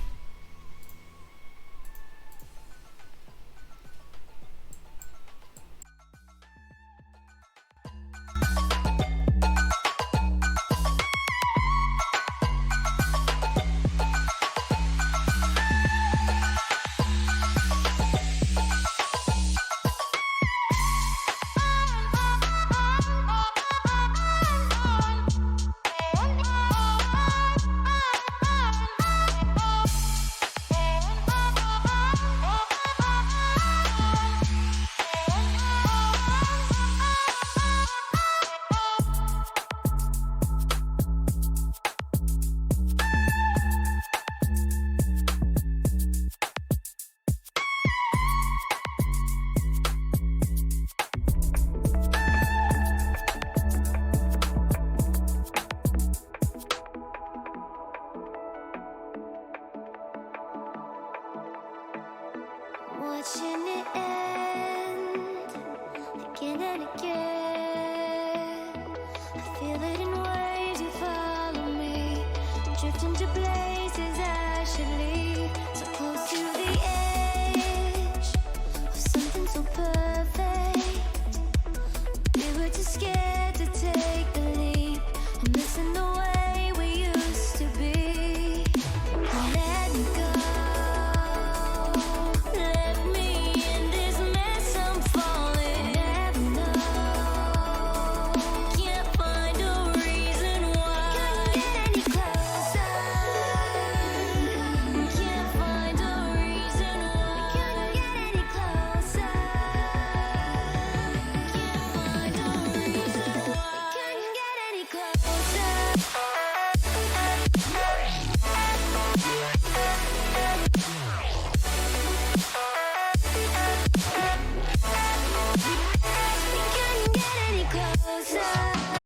Speaker 1: Watching it end again and again. I feel it in waves, you follow me. Drifting to places I should leave. So close to the edge of something so perfect. We were too scared to take the leap. I'm missing the way we used to be. Let me go. closer.